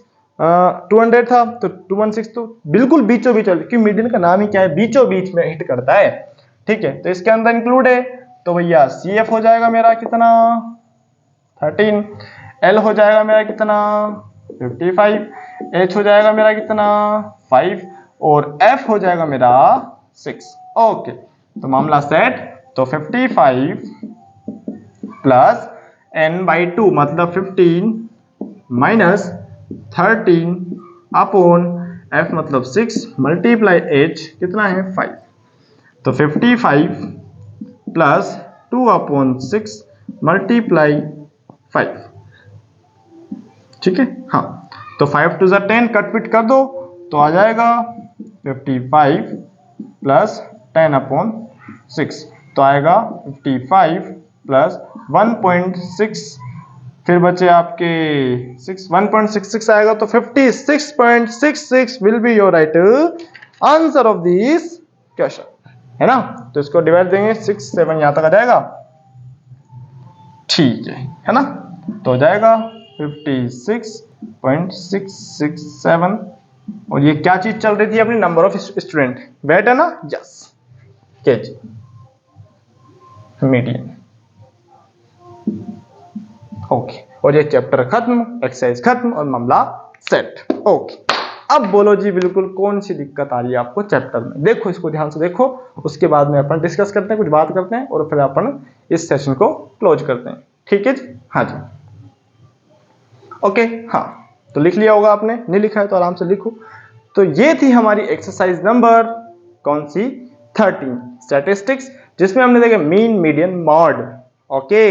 200 था, तो 216 तो बिल्कुल बीचों बीच, क्योंकि मीडियन का नाम ही क्या है, बीचों बीच में हिट करता है। ठीक है, तो इसके अंदर इंक्लूड है, तो भैया CF हो जाएगा मेरा कितना 13, L हो जाएगा मेरा कितना 55, H हो जाएगा मेरा कितना 5 और F हो जाएगा मेरा 6। ओके तो मामला सेट। तो 55 प्लस n/2 मतलब 15 माइनस 13 अपॉन F मतलब 6 मल्टीप्लाई H कितना है 5। तो 55 प्लस 2/6 मल्टीप्लाई 5। ठीक है, हाँ तो 5 2 10 कट पिट कर दो तो आ जाएगा 55 प्लस 10/6 तो आएगा 55 प्लस 1.6, फिर बचे आपके 6 1.66 आएगा, तो 56.66 will be your right answer of this question, है ना। तो इसको डिवाइड देंगे 6 7 यहां तक आ जाएगा। ठीक है ना, तो हो जाएगा 56.667। और ये क्या चीज चल रही थी अपनी, नंबर ऑफ स्टूडेंट, वेट है ना, यस केजी मीडियन। ओके और ये चैप्टर खत्म, एक्सरसाइज खत्म और मामला सेट। ओके अब बोलो जी बिल्कुल कौन सी दिक्कत आ रही है आपको चैप्टर में, देखो इसको ध्यान से देखो, उसके बाद में अपन डिस्कस करते हैं, कुछ बात करते हैं और फिर अपन इस सेशन को क्लोज करते हैं। ठीक है जी, हाँ जी ओके। हाँ तो लिख लिया होगा आपने, नहीं लिखा है तो आराम से लिखो। तो ये थी हमारी एक्सरसाइज नंबर कौन सी 13 स्टैटिस्टिक्स, जिसमें हमने देखा मीन मीडियन मॉड। ओके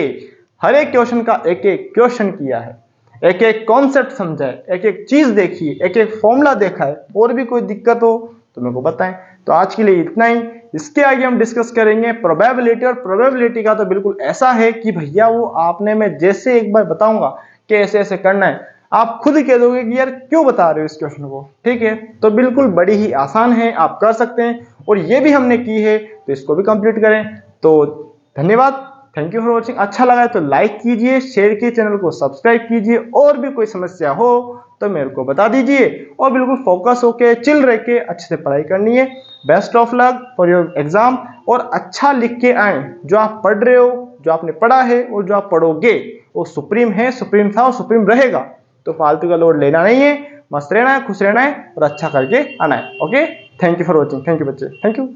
हर एक क्वेश्चन का एक एक क्वेश्चन किया है, एक एक कॉन्सेप्ट समझा है, एक एक चीज देखी है, एक एक फॉर्मूला देखा है। और भी कोई दिक्कत हो तो मेरे को बताएं। तो आज के लिए इतना ही। इसके आगे हम डिस्कस करेंगे प्रोबेबिलिटी, और प्रोबेबिलिटी का तो बिल्कुल ऐसा है कि भैया वो आपने, मैं जैसे एक बार बताऊंगा कि ऐसे ऐसे करना है, आप खुद कह दोगे कि यार क्यों बता रहे हो इस क्वेश्चन को। ठीक है, तो बिल्कुल बड़ी ही आसान है, आप कर सकते हैं और ये भी हमने की है, तो इसको भी कंप्लीट करें। तो धन्यवाद, थैंक यू फॉर वॉचिंग। अच्छा लगा है तो लाइक कीजिए, शेयर कीजिए, चैनल को सब्सक्राइब कीजिए। और भी कोई समस्या हो तो मेरे को बता दीजिए, और बिल्कुल फोकस होके चिल रह के अच्छे से पढ़ाई करनी है। Best of luck for your exam, और अच्छा लिख के आए। जो आप पढ़ रहे हो, जो आपने पढ़ा है और जो आप पढ़ोगे वो सुप्रीम है, सुप्रीम था और सुप्रीम रहेगा। तो फालतू का लोड लेना नहीं है, मस्त रहना है, खुश रहना है और अच्छा करके आना है। Okay thank you for watching, thank you बच्चे, थैंक यू।